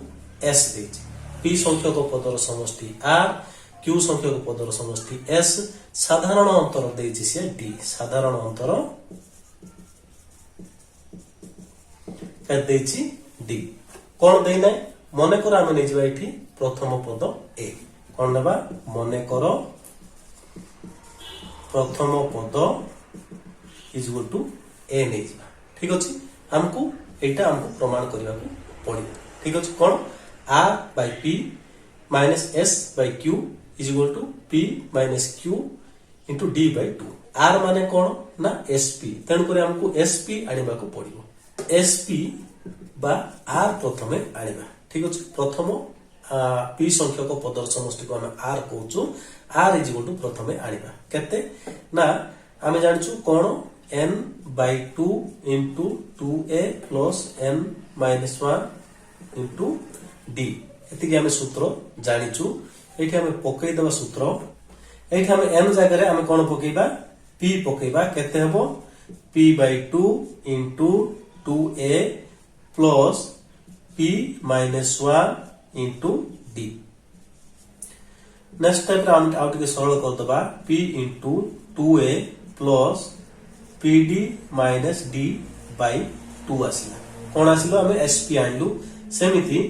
s देछि p संख्यक पदर समष्टि r q संख्यक पदर समष्टि s साधारण अंतर देछि से d साधारण अंतर का देछि d कोन देइ नै मने कर आमे नै जिबा एठी प्रथम पद a कोन नेबा मने कर प्रथम पद इज इक्वल टू a नै जिबा ठीक अछि हमको एटा हमको प्रमाण करिया पड़ी ठीक अछि कोन r by p minus s by q is equal to p minus q into d by 2 r माने कोन ना sp तन करे हमको sp आनिबा को पड़िबो sp बा r प्रथमे आनिबा ठीक अछि प्रथम p संख्यक पदर समष्टि को हम r कहउछु r is equal to प्रथमे आनिबा केते ना आमे जानिछु कोन n by 2 into 2a plus n minus 1 into d एति हमें सूत्र जानिछु एठी हमें पकई देबा सूत्र एठी हमें n जगह रे हमें कोन पकईबा p पकईबा केते हबो p by 2 into 2a plus p minus 1 into d next time हम आउट के सरल कर दबा p into 2a plus pd minus d by 2 आसिला कोन आसिलो हमें sp आइलु सेमिति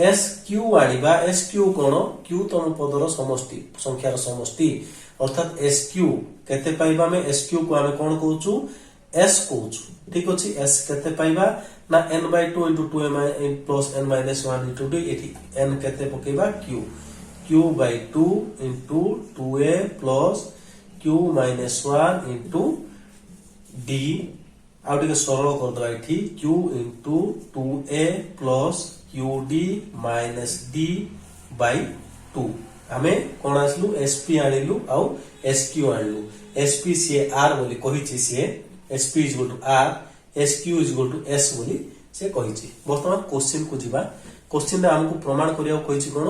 SQ आनिबा SQ कोन Q तम पदर समष्टि संख्यार समष्टि अर्थात SQ केते पाइबा में SQ को हमें कोन कहउछु S कहउछु ठीक अछि S केते पाइबा ना n by 2 into 2m plus n minus 1 into d एठी n केते पकेबा Q by 2 into 2a plus Q minus 1 into d out के सरल कर दबा एठी Q into 2a plus qd minus d by 2 हमें कोन आसलु sp आनिलु आउ sq आनिलु sp से r बोली कहिछि से sp is equal to r sq is equal to s बोली से कहिछि वर्तमान क्वेश्चन को जिबा क्वेश्चन रे हमको प्रमाण करिया कहिछि कोन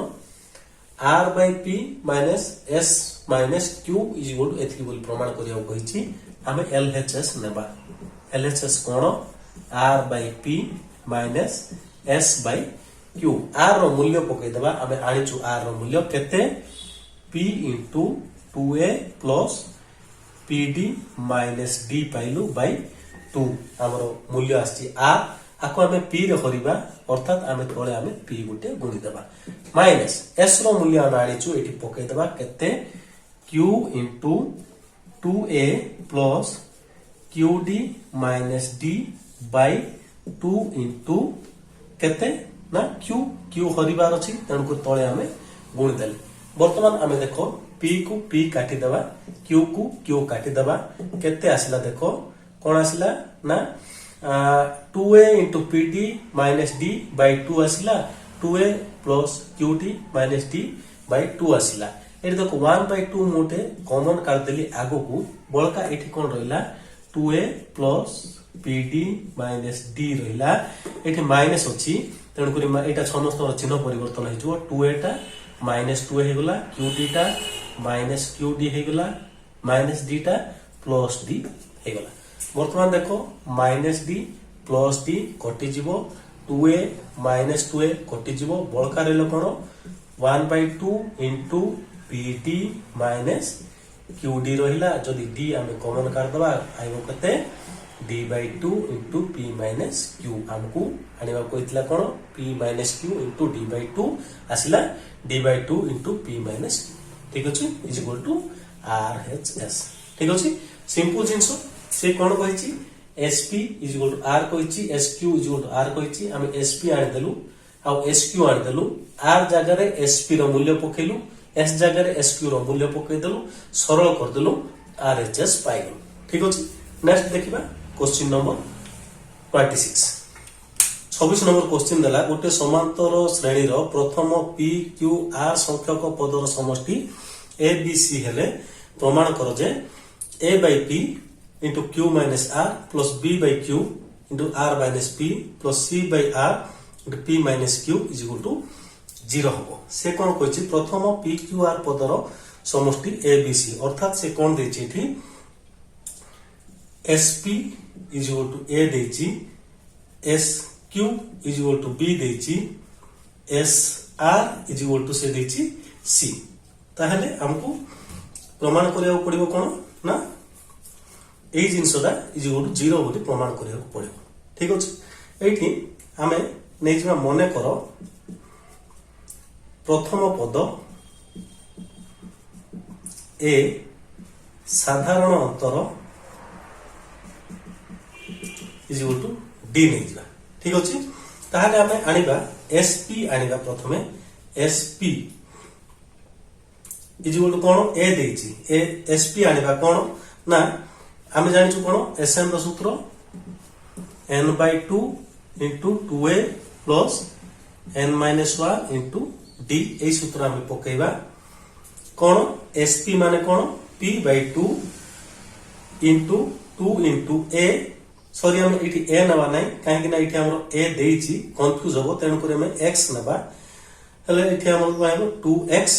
r by p minus s minus q is equal to एथि बोली प्रमाण करिया कहिछि हमें lhs नेबा lhs cone r by p minus s by q r रो मूल्य पकई दबा हमें आनिछु r रो मूल्य केते p into 2a plus pd minus d पाइलु by 2 हमरो मूल्य आछि r आको हमें p रे करिबा अर्थात हमें तळे हमें p गुटे गुणी दबा माइनस s रो मूल्य हम आनिछु एठी पकई दबा केते q into 2a plus qd minus d by 2 into केते ना q हरिबार अछि तनको तळे हमें गुणी देले वर्तमान हमें देखो p को p काटी दबा q को q काटी दबा केते आसिला देखो कोन आसिला ना 2a into pd minus d by 2 आसिला 2a plus qd minus d by 2 आसिला एठी देखो 1 by 2 मोटे कॉमन काट देली आगो को बळका एठी कोन रहला 2a plus pd minus d रहिला एठी माइनस अछि तेणु करी एटा समस्त चिन्ह परिवर्तन हे जो 2a टा माइनस 2a हे गला qd टा माइनस qd हे गला माइनस d टा प्लस d हे गला वर्तमान देखो माइनस d प्लस d कटि जीवो 2a माइनस 2a कटि जीवो बळका रहलो कोन 1/2 into pd माइनस qd रहिला जदि d आमे कॉमन कर दबा आइबो कते d/2 into p minus q हमकु आनिबा कोइतला कोन p minus q into d/2 आसिला d/2 into p minus q ठीक अछि इज इक्वल टू rhs ठीक अछि सिंपल जिंसो से कोन कहिछि sp is equal to r कहिछि sq is equal to r कहिछि हम sp आनि देलु आ sq आनि देलु r जगह रे sp रो मूल्य पकेलु s जगह रे sq रो मूल्य पके देलु सरल कर देलु rhs पाइलु ठीक अछि नेक्स्ट देखिबा क्वेश्चन नंबर 26 26 नंबर क्वेश्चन देला गोटे समांतर श्रेणी रो प्रथम p q r संख्यक पदर समष्टि a b c हेले प्रमाण कर जे a by p into q minus r plus b by q into r minus p plus c by r into p minus q is equal to 0 हबो से कोन कहछि प्रथम p q r पदर समष्टि a b c अर्थात से कोन देछि एठी sp is equal to a देछि sq is equal to b देछि sr is equal to से देछि c ताहले हमकु प्रमाण करिया पड़िबो कोन ना एई जिंसटा इज इक्वल टू 0 बोली प्रमाण करिया पड़िबो ठीक अछि एठी हमें नेजिमा मने करो प्रथम पद a साधारण अंतर इज इक्वल टू d नेजिबा ठीक अछि ताहाले हमें आनिबा sp आनिबा प्रथमे sp इज इक्वल टू कोन a देछि a sp आनिबा कोन ना हम जानिछु कोन sn रो सूत्र n/2 into 2a plus n minus 1 into d ए सूत्र हम पकेबा कोन sp माने कोन p/2 into 2 into a sorry हम इठी a नबा नै काहे कि ना इठी हमरो a देछि कंफ्यूज होबो तेनु करे हम x नबा हले इठी हमरो पाइबो 2x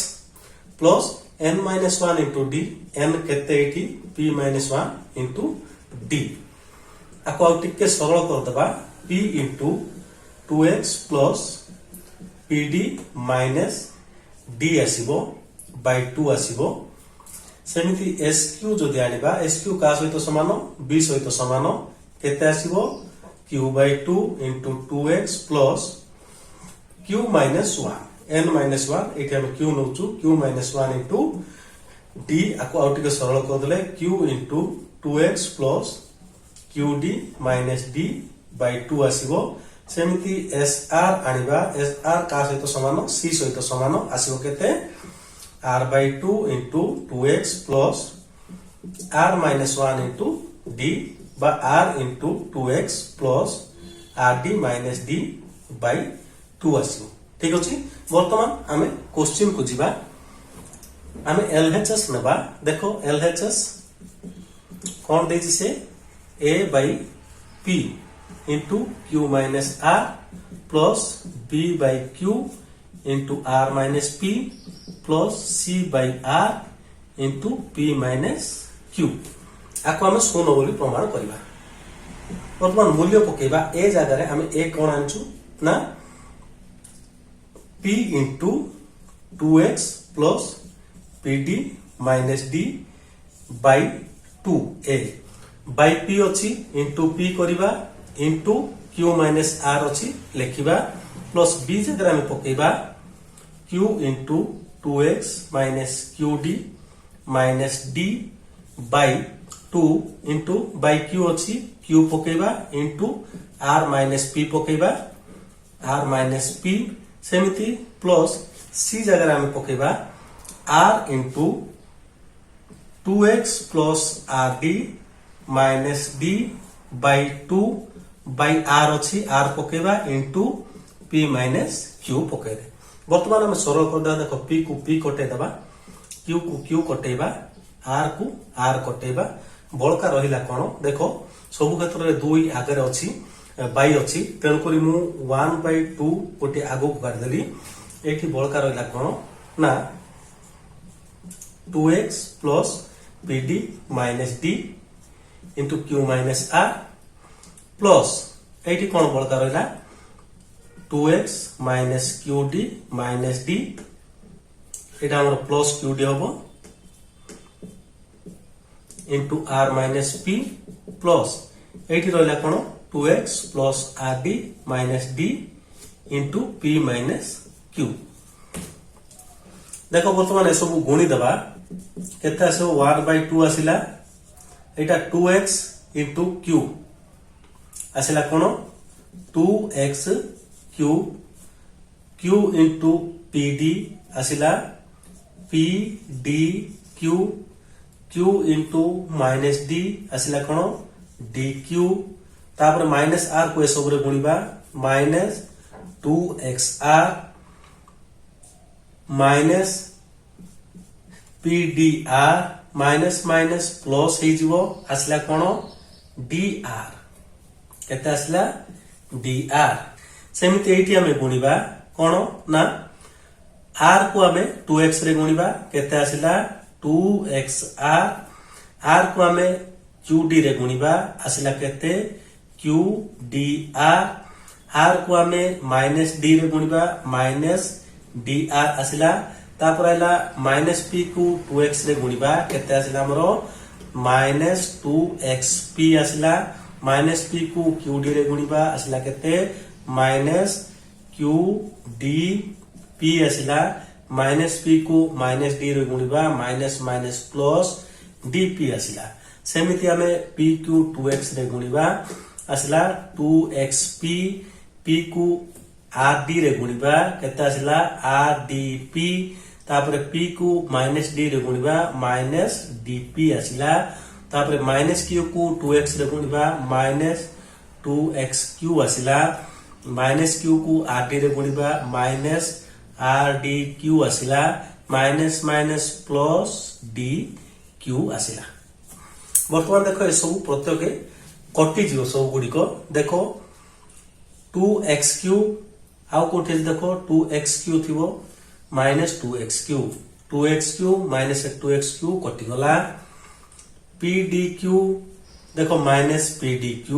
plus n minus 1 into d n केते इठी p minus 1 into d आको आउ टिके सरल कर दबा p into 2x plus pd minus d आसीबो by 2 आसीबो सेमिति sq जदि आनिबा sq का सहित समान b सहित समान केते आसीबो q/2 into 2x plus q minus 1 n minus 1 एठी हम q नउचु q minus 1 into d आको आउ टिके सरल कर देले q into 2x plus qd minus d by 2 आसीबो सेमिति sr आनिबा sr का सहित समान c सहित समान आसीबो केते r/2 into 2x plus r minus 1 into d by r into 2x plus rd minus d by 2 आसीबो ठीक अछि वर्तमान हमें क्वेश्चन को जिबा हमें LHS नबा देखो LHS कोन देछि से a by p into q minus r plus b by q into r minus p plus c by r into p minus q आको हमें शून्य बोली प्रमाण करिबा वर्तमान मूल्य पकेबा ए जगह रे हमें a कोन आनछु ना p into 2x plus pd minus d by 2a by p अछि into p करिबा into q minus r अछि लेखिबा plus b जगह में पकेबा q into 2x minus qd minus d by 2 into by q अछि q पकेबा into r minus p पकेबा r minus p सेमिति plus c जगह में पकेबा r into 2x plus rd minus d by 2 by r अछि r पकेबा into p minus q पकेबे वर्तमान हम सरल कर दा देखो p को p कटे दबा q को q कटेबा r को r कटेबा बड़का रहिला कोन देखो सब क्षेत्र रे 2 आगे अछि बाई अछि तेणु करी मु 1/2 गोटे आगो काट देली एठी बड़का रहिला कोन ना 2x plus pd minus d into q minus r plus एठी कोन बड़का रहिला 2x minus qd minus d एटा हमर प्लस qd होबो into r minus p plus एठी रहिला कोन 2x plus rd minus d into p minus q देखो वर्तमान ए सब गुणी दबा केते आसे 1/2 आसिला एटा 2x into q आसिला कोन 2x q q into pd आसिला pd q q into minus d आसिला कोन dq तापर माइनस r को ए सब रे गुणीबा minus 2xr minus pdr minus minus plus हे जीवो आसला कोन dr केते आसला dr सेमिति एठी हमें गुणीबा कोन ना r को हमें 2x रे गुणीबा केते आसला 2xr r को हमें qd रे गुणीबा आसला केते qdr r को हमें माइनस d रे गुणीबा माइनस dr आसला तापर आइला माइनस p को 2x रे गुणीबा केते आसला हमरो माइनस 2xp आसला माइनस p को qd रे गुणीबा आसला केते माइनस qdp आसला माइनस p को माइनस d रे गुणीबा माइनस माइनस प्लस dp आसला सेमिति हमें p को 2x रे गुणीबा आसला 2xp p को rd रे गुणीबा केते आसला rdp तापर p को माइनस d रे गुणीबा माइनस dp आसला तापर माइनस q को 2x रे गुणीबा माइनस 2xq आसला माइनस q को rd रे गुणीबा माइनस rdq आसला माइनस माइनस प्लस dq आसला वर्तमान देखो ए सब प्रत्येक कटि जीव सब गुडी को देखो 2xq आउ कोठे देखो 2xq थिबो माइनस 2xq माइनस 2xq कटि गला pdq देखो माइनस pdq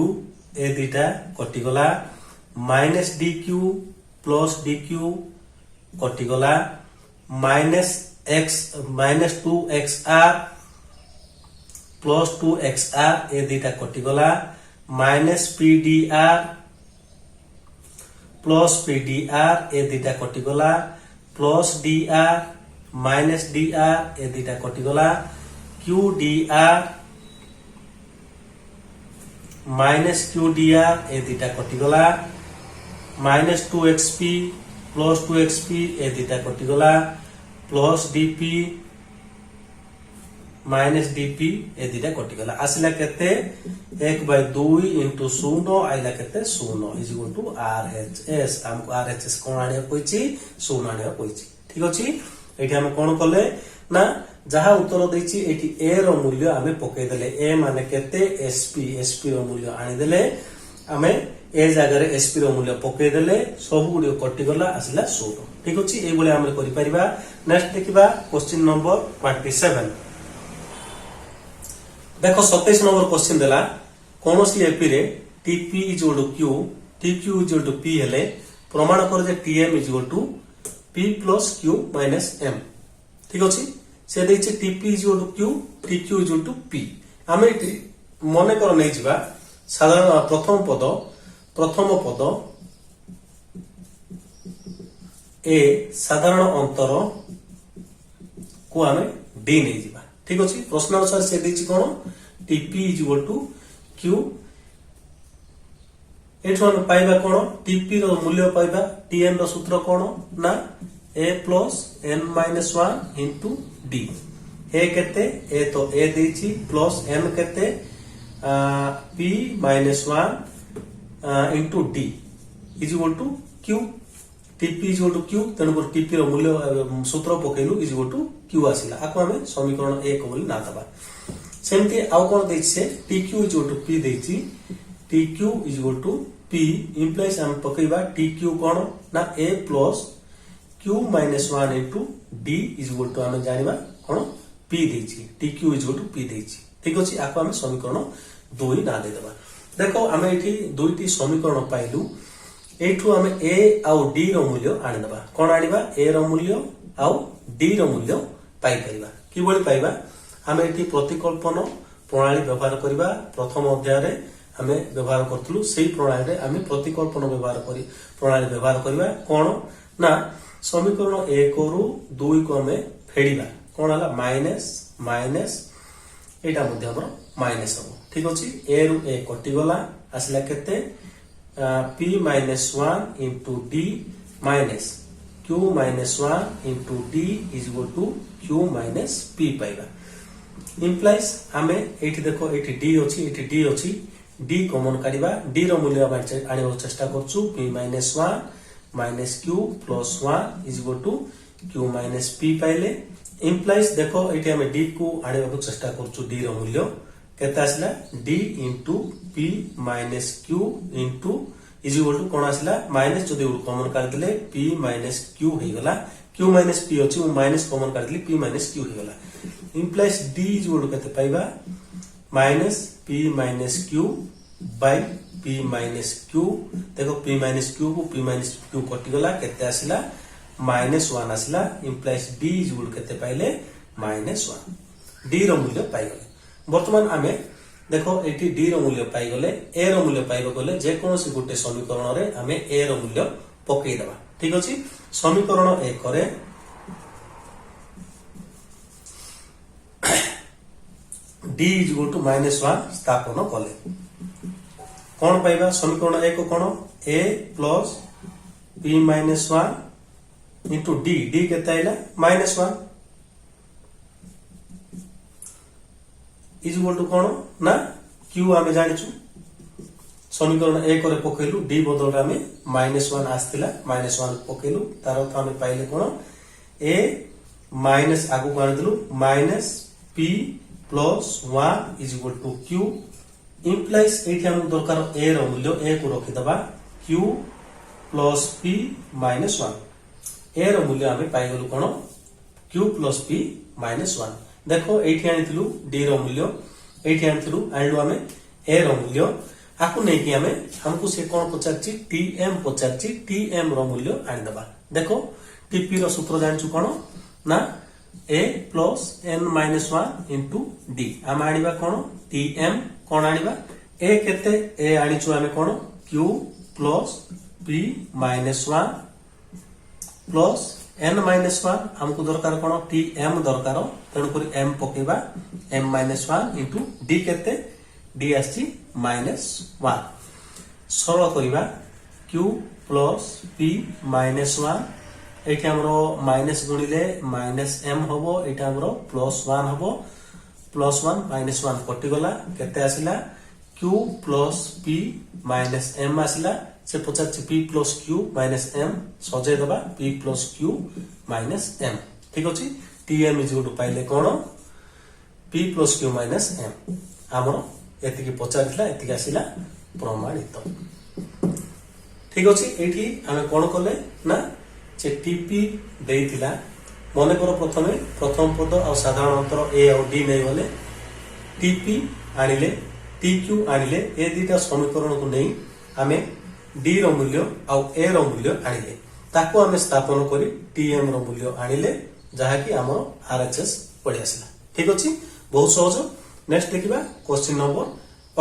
ए दिटा कटि गला माइनस dq प्लस dq कटि गला माइनस 2xr प्लस 2xr ए दिटा कटि गला माइनस pdr प्लस pdr ए दिटा कटि गला प्लस dr माइनस dr ए दिटा कटि गला qdr माइनस qdr ए दिटा कटि गला माइनस 2xp प्लस 2xp ए दिटा कटि गला प्लस dp माइनस dp ए दिटा कटि गला आसिला केते 1/2 into 0 आइला केते 0 इज इक्वल टू rhs हमको rhs कोन आनिया कोइची 0 आनिया कोइची ठीक अछि एठी हम कोन करले ना जहा उत्तर दैछि एठी a रो मूल्य हमें पके देले a माने केते sp रो मूल्य आनि देले हमें ए जगह रे sp रो मूल्य पके देले सब गुडी कटि गला आसिला 0 ठीक अछि ए बोले हम करि परिबा नेक्स्ट देखिबा क्वेश्चन नंबर 27 देखो 27 नंबर क्वेश्चन देला कोनोसी एपी रे tp is equal to q tq is equal to p हेले प्रमाण कर जे TM is equal to p plus q minus m ठीक अछि से दैछि tp is equal to q tq is equal to p हम एटी मने कर नै जिबा साधारण प्रथम पद ए साधारण अंतर को हमें डी नै जिबा ठीक अछि प्रश्न अनुसार से दैछि कोन tp is equal to q एठो हम पाइबा कोन टीपी रो मूल्य पाइबा टीएम रो सूत्र कोन ना a plus n minus 1 into d a केते a तो a दैछि प्लस n केते p minus 1 into d is equal to q T P is equal to q तनो पर टीपी रो मूल्य सूत्र पकेलु इज इक्वल टू q आसिला आको हमें समीकरण 1 बोली ना दबा सेमती आउ कोन दैछि से tq is equal to p दैछि tq is equal to p implies हम पकैबा tq कोन ना a plus q minus 1 into d is equal to हम जानिबा कोन p दैछि tq is equal to p दैछि ठीक अछि आको हम समीकरण 2 ना दे देबा देखो हम एठी दुईटी समीकरण पाइलु एठू हम a आउ d रो मूल्य आनि देबा कोन आनिबा a रो मूल्य आउ d रो मूल्य पाई परिबा कि बोली पाइबा हम एठी प्रतिकल्पन प्रणाली व्यवहार करिबा प्रथम अध्याय रे हमें व्यवहार करथलु सेही प्रणाली रे हमें प्रतिकल्पन व्यवहार करी प्रणाली व्यवहार करिबा कोन ना समीकरण 1 रु 2 को हमें फेडिबा कोन हला माइनस माइनस एटा मध्ये हमर माइनस हो ठीक अछि a रु a कटि गला आसला केते p minus 1 into d minus q minus 1 into d is equal to q minus p पाइबा इंप्लाइज हमें एठी देखो एठी d अछि d कॉमन काढिबा d रो मूल्य आनिबो चेष्टा करछु p minus 1 minus q plus 1 is equal to q minus p पाइले इंप्लाइज देखो एठी हमें d को आनिबो चेष्टा करछु d रो मूल्य केते आसला d into p minus q into is equal to कोन आसला माइनस जदि कॉमन काढ दिले p माइनस q हे गला q माइनस p अछि माइनस कॉमन काढ दिले p माइनस q हे गला implies d is equal to केते पाइबा minus p minus q by p minus q देखो p माइनस q को p माइनस q कटि गला केते आसला माइनस 1 आसला इंप्लाइज d इज इक्वल केते पाइले माइनस 1 d रो मूल्य पाइ गले वर्तमान आमे देखो एटी d रो मूल्य पाइ गले a रो मूल्य पाइबो गले जे कोनोसी गुटे समीकरण रे हमें a रो मूल्य पकेइ देबा ठीक अछि समीकरण 1 रे d is equal to minus 1 स्थापन कले कोन पाइबा समीकरण 1 को कोन a plus p minus 1 into d d केते आइला माइनस 1 इज इक्वल टू कोन ना q आमे जानिछु समीकरण 1 रे पकेलु d बदल रे आमे माइनस 1 आस्तिला माइनस 1 पकेलु तार अर्थ आमे पाइले कोन a माइनस आगु काढ दिलु minus p plus 1 is equal to q implies एठी हम दरकार a रो मूल्य a को रखि दबा q plus p minus 1 a रो मूल्य आमे पाइ गलु कोन q प्लस p माइनस 1 देखो एठी आनिथिलु d रो मूल्य एठी आनिथिलु आइलु हमें a रो मूल्य आकु नै कि हमें हमको से कोन पचारछि tm पचारछि tm रो मूल्य आनि दबा देखो tp रो सूत्र जानछु कोन ना a plus n minus 1 into d हम आनिबा कोन tm कोन आनिबा a केते a आनिछु हमें कोन q plus p minus 1 plus n minus 1 हमको दरकार कोन tm दरकार तेनु करी m पकेबा m minus 1 into d केते d आछि माइनस 1 सरल करिबा q प्लस p माइनस 1 एठी हमरो माइनस गुणिले माइनस m होबो एटा हमरो प्लस 1 होबो प्लस 1 माइनस 1 कटि गला केते आसिला q plus p minus m आसिला से पचार p plus q minus m सजे दबा p plus q minus m ठीक अछि tm इज इक्वल टू पाइले कोन p plus q minus m हमरो एति की पचारथिला एति की आसिला प्रमाणित ठीक अछि एठी हमें कोन करले ना जे टीपी देइथिला मने करो प्रथम पद और साधारण अंतर a और d नै गले टीपी आनिले tq आनिले ए दुटा समीकरण को नै हमें d रो मूल्य और a रो मूल्य आनिले ताको हमें स्थापन करी tm रो मूल्य आनिले जहा कि हमर rhs पड़ी आसिला ठीक अछि बहुत सहज नेक्स्ट देखिबा क्वेश्चन नंबर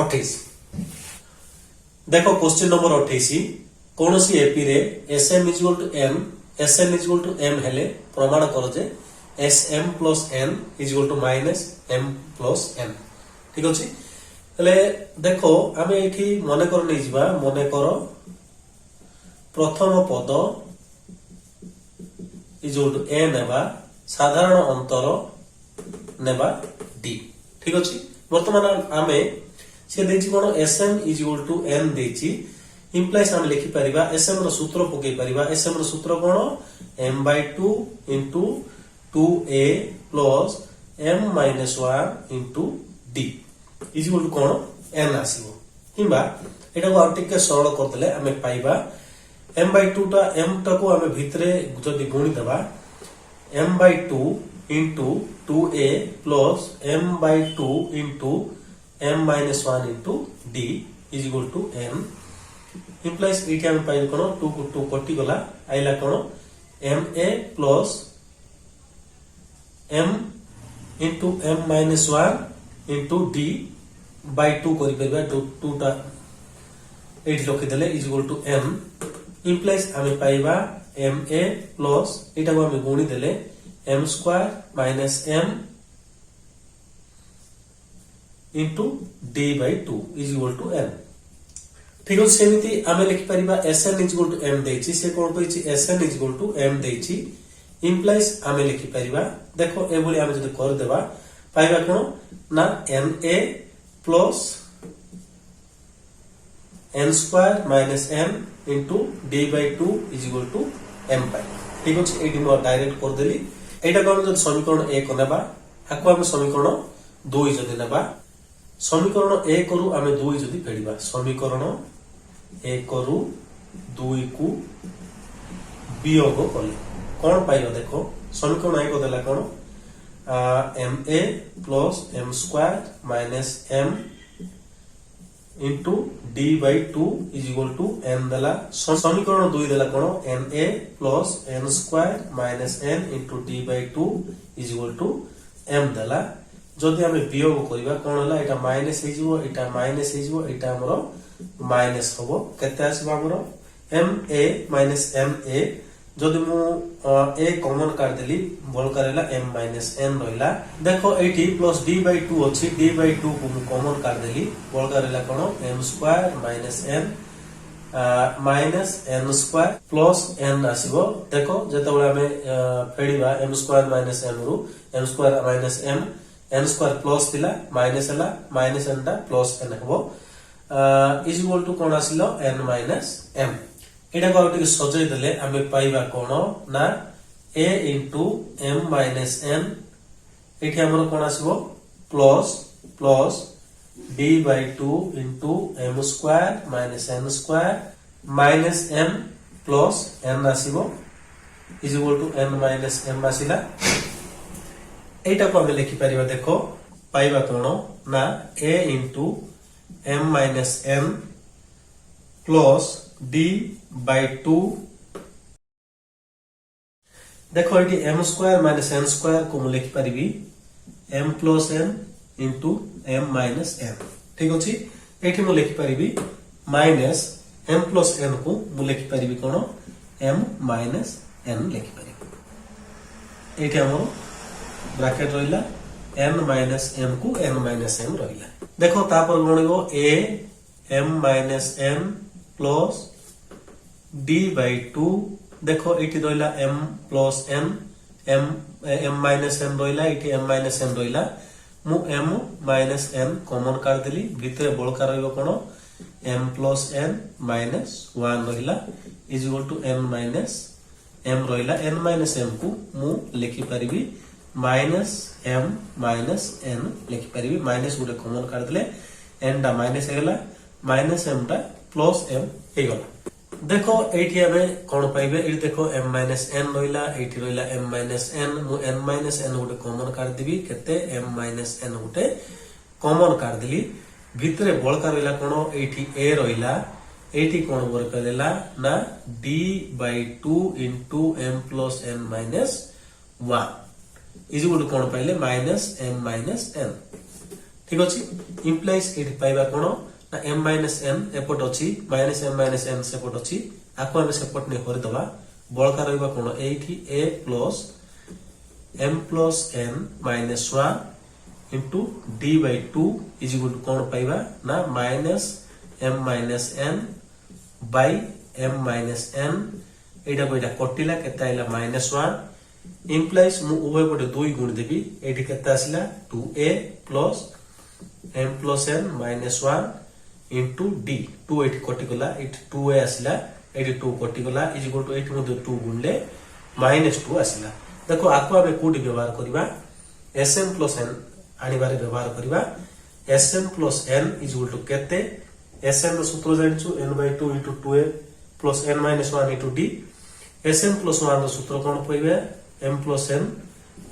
28 देखो क्वेश्चन नंबर 28 कोनोसी एपी रे sm equal to m sn equal to m हेले प्रमाण कर जे sm plus n equal to minus m plus n ठीक अछि हेले देखो हमें एठी मने कर नै जिबा मने करो प्रथम पद इक्वल टू a नेबा साधारण अंतर नेबा d ठीक अछि वर्तमान हमें से देछि कोन sm इक्वल टू n देछि इंप्लाइज हम लिखि परिबा sm रो सूत्र पके परिबा sm रो सूत्र कोन m/2 into 2a plus m - 1 into d is equal to कोन n आसीबो किबा एटा को आउट के सरल करतले हमें पाइबा m/2 टा m टा को हमें भितरे जदी गुणी देबा m/2 into 2a plus m/2 into m-1 into d is equal to n implies एठी हम पाइबो कोन 2 को 2 कटि गला आइला कोन ma plus m into m-1 into d by 2 करि परबा 2 टा एठी लखि देले is equal to n implies हमें पाइबा ma plus एटा को हम गुणी देले m square minus m into d by 2 is equal to n ठीक ଅଛି ସେମିତି ଆମେ ଲେଖି ପାରିବା sn is equal to m ଦେଇଛି ସେ କୋन କହିଛି sn is equal to m ଦେଇଛି implies ଆମେ ଲେଖି ପାରିବା देखो एभଳି ଆମେ ଯଦି कर देबा पाइबा कोन ना na plus n square minus m into d by 2 is equal to m पाइबा ठीक अछि एठी म डायरेक्ट कर देली एटा को हम जब समीकरण 1 नेबा आको हम समीकरण 2 जदी नेबा समीकरण 1 रु हम 2 जदी फेडिबा समीकरण 1 रु 2 को वियोग कले कोन पाइबा देखो समीकरण 1 देला कोन ma plus m square minus m into d by 2 is equal to n देला समीकरण 2 देला कोन na plus n square minus n into d by 2 is equal to m देला जदि हमें वियोग करिबा कोन होला एटा माइनस हे जिवो एटा माइनस हे जिवो एटा हमरो माइनस होबो केते आसीबो हमरो ma minus ma जदि मु a कॉमन काट देली बोल करेला m minus n रहिला देखो एठी प्लस d by 2 अछि d by 2 को मु कॉमन काट देली बोल करेला कोन m square minus n minus n square plus n आसीबो देखो जेतबेला हमें फेडिबा m square minus n रु m square minus m n square plus दिला माइनस हला माइनस n टा प्लस n हबो इज इक्वल टू कोन आसिलो n minus m एटा को आउट के सजै देले हमें पाइबा कोन ना a into m minus n एठी हमरो कोन आसीबो plus plus d by 2 into m square minus n square minus m plus n आसीबो is equal to n minus m आसिला एटा को हमें लिखि परिबा देखो पाइबा कोन ना a into m minus n plus d by 2 देखो eighty m square minus n square को मु लिखि परिबी m plus n into m minus n ठीक अछि एठी मु लिखि परिबी minus m plus n को मु लिखि परिबी कोन m minus n लिखि परिबी एठी हमरो ब्रैकेट रहिला n minus m को n minus m रहिला देखो तापर बणिबो a m minus n plus d by 2 देखो एठी रहिला m plus n m minus n रहिला एठी m minus n रहिला मु m minus n कॉमन काट देली भितरे बळका रहइबो कोन m plus n minus 1 रहिला is equal to n minus m रहिला n minus m को मु लिखि परिबी minus m minus n लिखि परिबी माइनस गुटे कॉमन काट देले n टा माइनस हेगला माइनस m टा प्लस m हेगला देखो एठी हमें कोन पाइबे एठी देखो m minus n रहिला एठी रहिला m minus n मु n minus n गुटे कॉमन काट देबी केते m minus n गुटे कॉमन काट देली भितरे बळका रहिला कोन एठी a रहिला एठी कोन वर्क देला ना d by 2 into m plus n minus 1 is equal to कोन पाइले minus m minus n ठीक अछि इंप्लाइज एठी पाइबा कोन ना m minus n एपट अछि minus m minus n सेपट अछि आको हम सेपट ने कर दबा बळका रहइबा कोन एठी a plus m plus n minus 1 into d by 2 is equal to कोन पाइबा ना minus m minus n by m minus n एटा को एटा कटिला केता आइला minus 1 implies मु उभय पटे 2 गुण देबी एठी केता आसिला 2a plus m plus n minus 1 into d 2 एठी कटि गला एठी 2a आसिला एठी 2 कटि गला इज इक्वल टू एठी मध्ये 2 गुणले -2 आसिला देखो आको हमें कोडी व्यवहार करबा sn plus n आनी बारे व्यवहार करबा Sm plus n is equal to केते Sm रो सूत्र जानिछु n/2 into 2a plus n minus 1 into d Sm plus 1 रो सूत्र कोन पइबे m plus n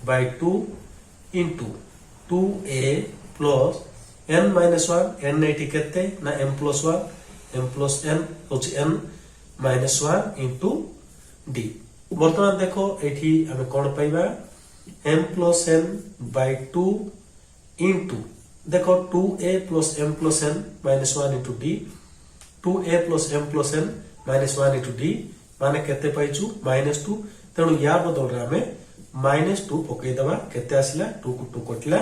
by 2 into 2a plus n minus 1 n एठी केते ना m plus n होछि n minus 1 into d वर्तमान देखो एठी हमें कोन पाइबा m plus n by 2 into देखो 2a plus m plus n minus 1 into d 2a plus m plus n minus 1 into d माने केते पाइछु -2 तेणु या बदल रे हमें -2 पकई दबा केते आसिला 2 को 2 कटला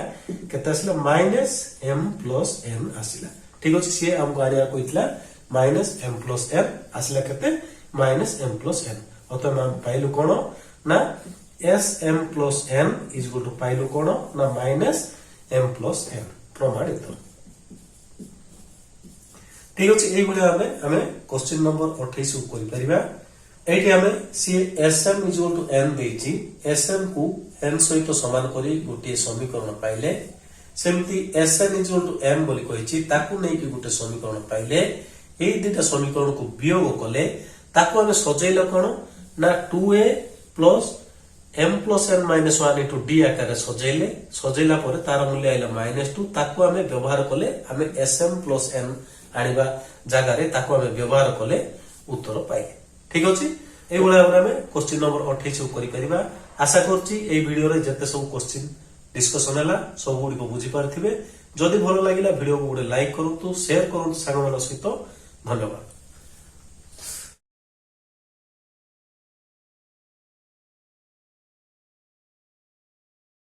केते आसिला -m plus n आसिला ठीक अछि से हमको आरिया कोइतला -m plus n आसिला केते -m plus n अतो हम पाइलु कोन ना sm plus n is equal to पाइलु कोन ना -m plus n प्रमाणित ठीक अछि एई गुले हमें क्वेश्चन नंबर 28 को करि परिबा एठी हमें सी sm is equal to n देछि sm को n सहित समान करी गोटे समीकरण पाइले सेमती sn is equal to m बोली कहिछि ताकू नै कि गोटे समीकरण पाइले एई दुटा समीकरण को वियोग कले ताकू हमें सजैला कोन ना 2a plus m plus n minus 1 into d आकार सजैला पर तार मूल्य आइला -2 ताकू हमें व्यवहार कले हमें sm plus n आनिबा जागा रे ताकू हमें व्यवहार कले उत्तर पाइले ठीक अछि ए बोला हमें क्वेश्चन नंबर 28 को करि परिबा आशा करछि ए वीडियो रे जते सब क्वेश्चन डिस्कशन हला सब गुडी को बुझी पारथिबे जदि भलो लागिला वीडियो को गुडे लाइक करंतु शेयर करंतु संग मन सहित धन्यवाद।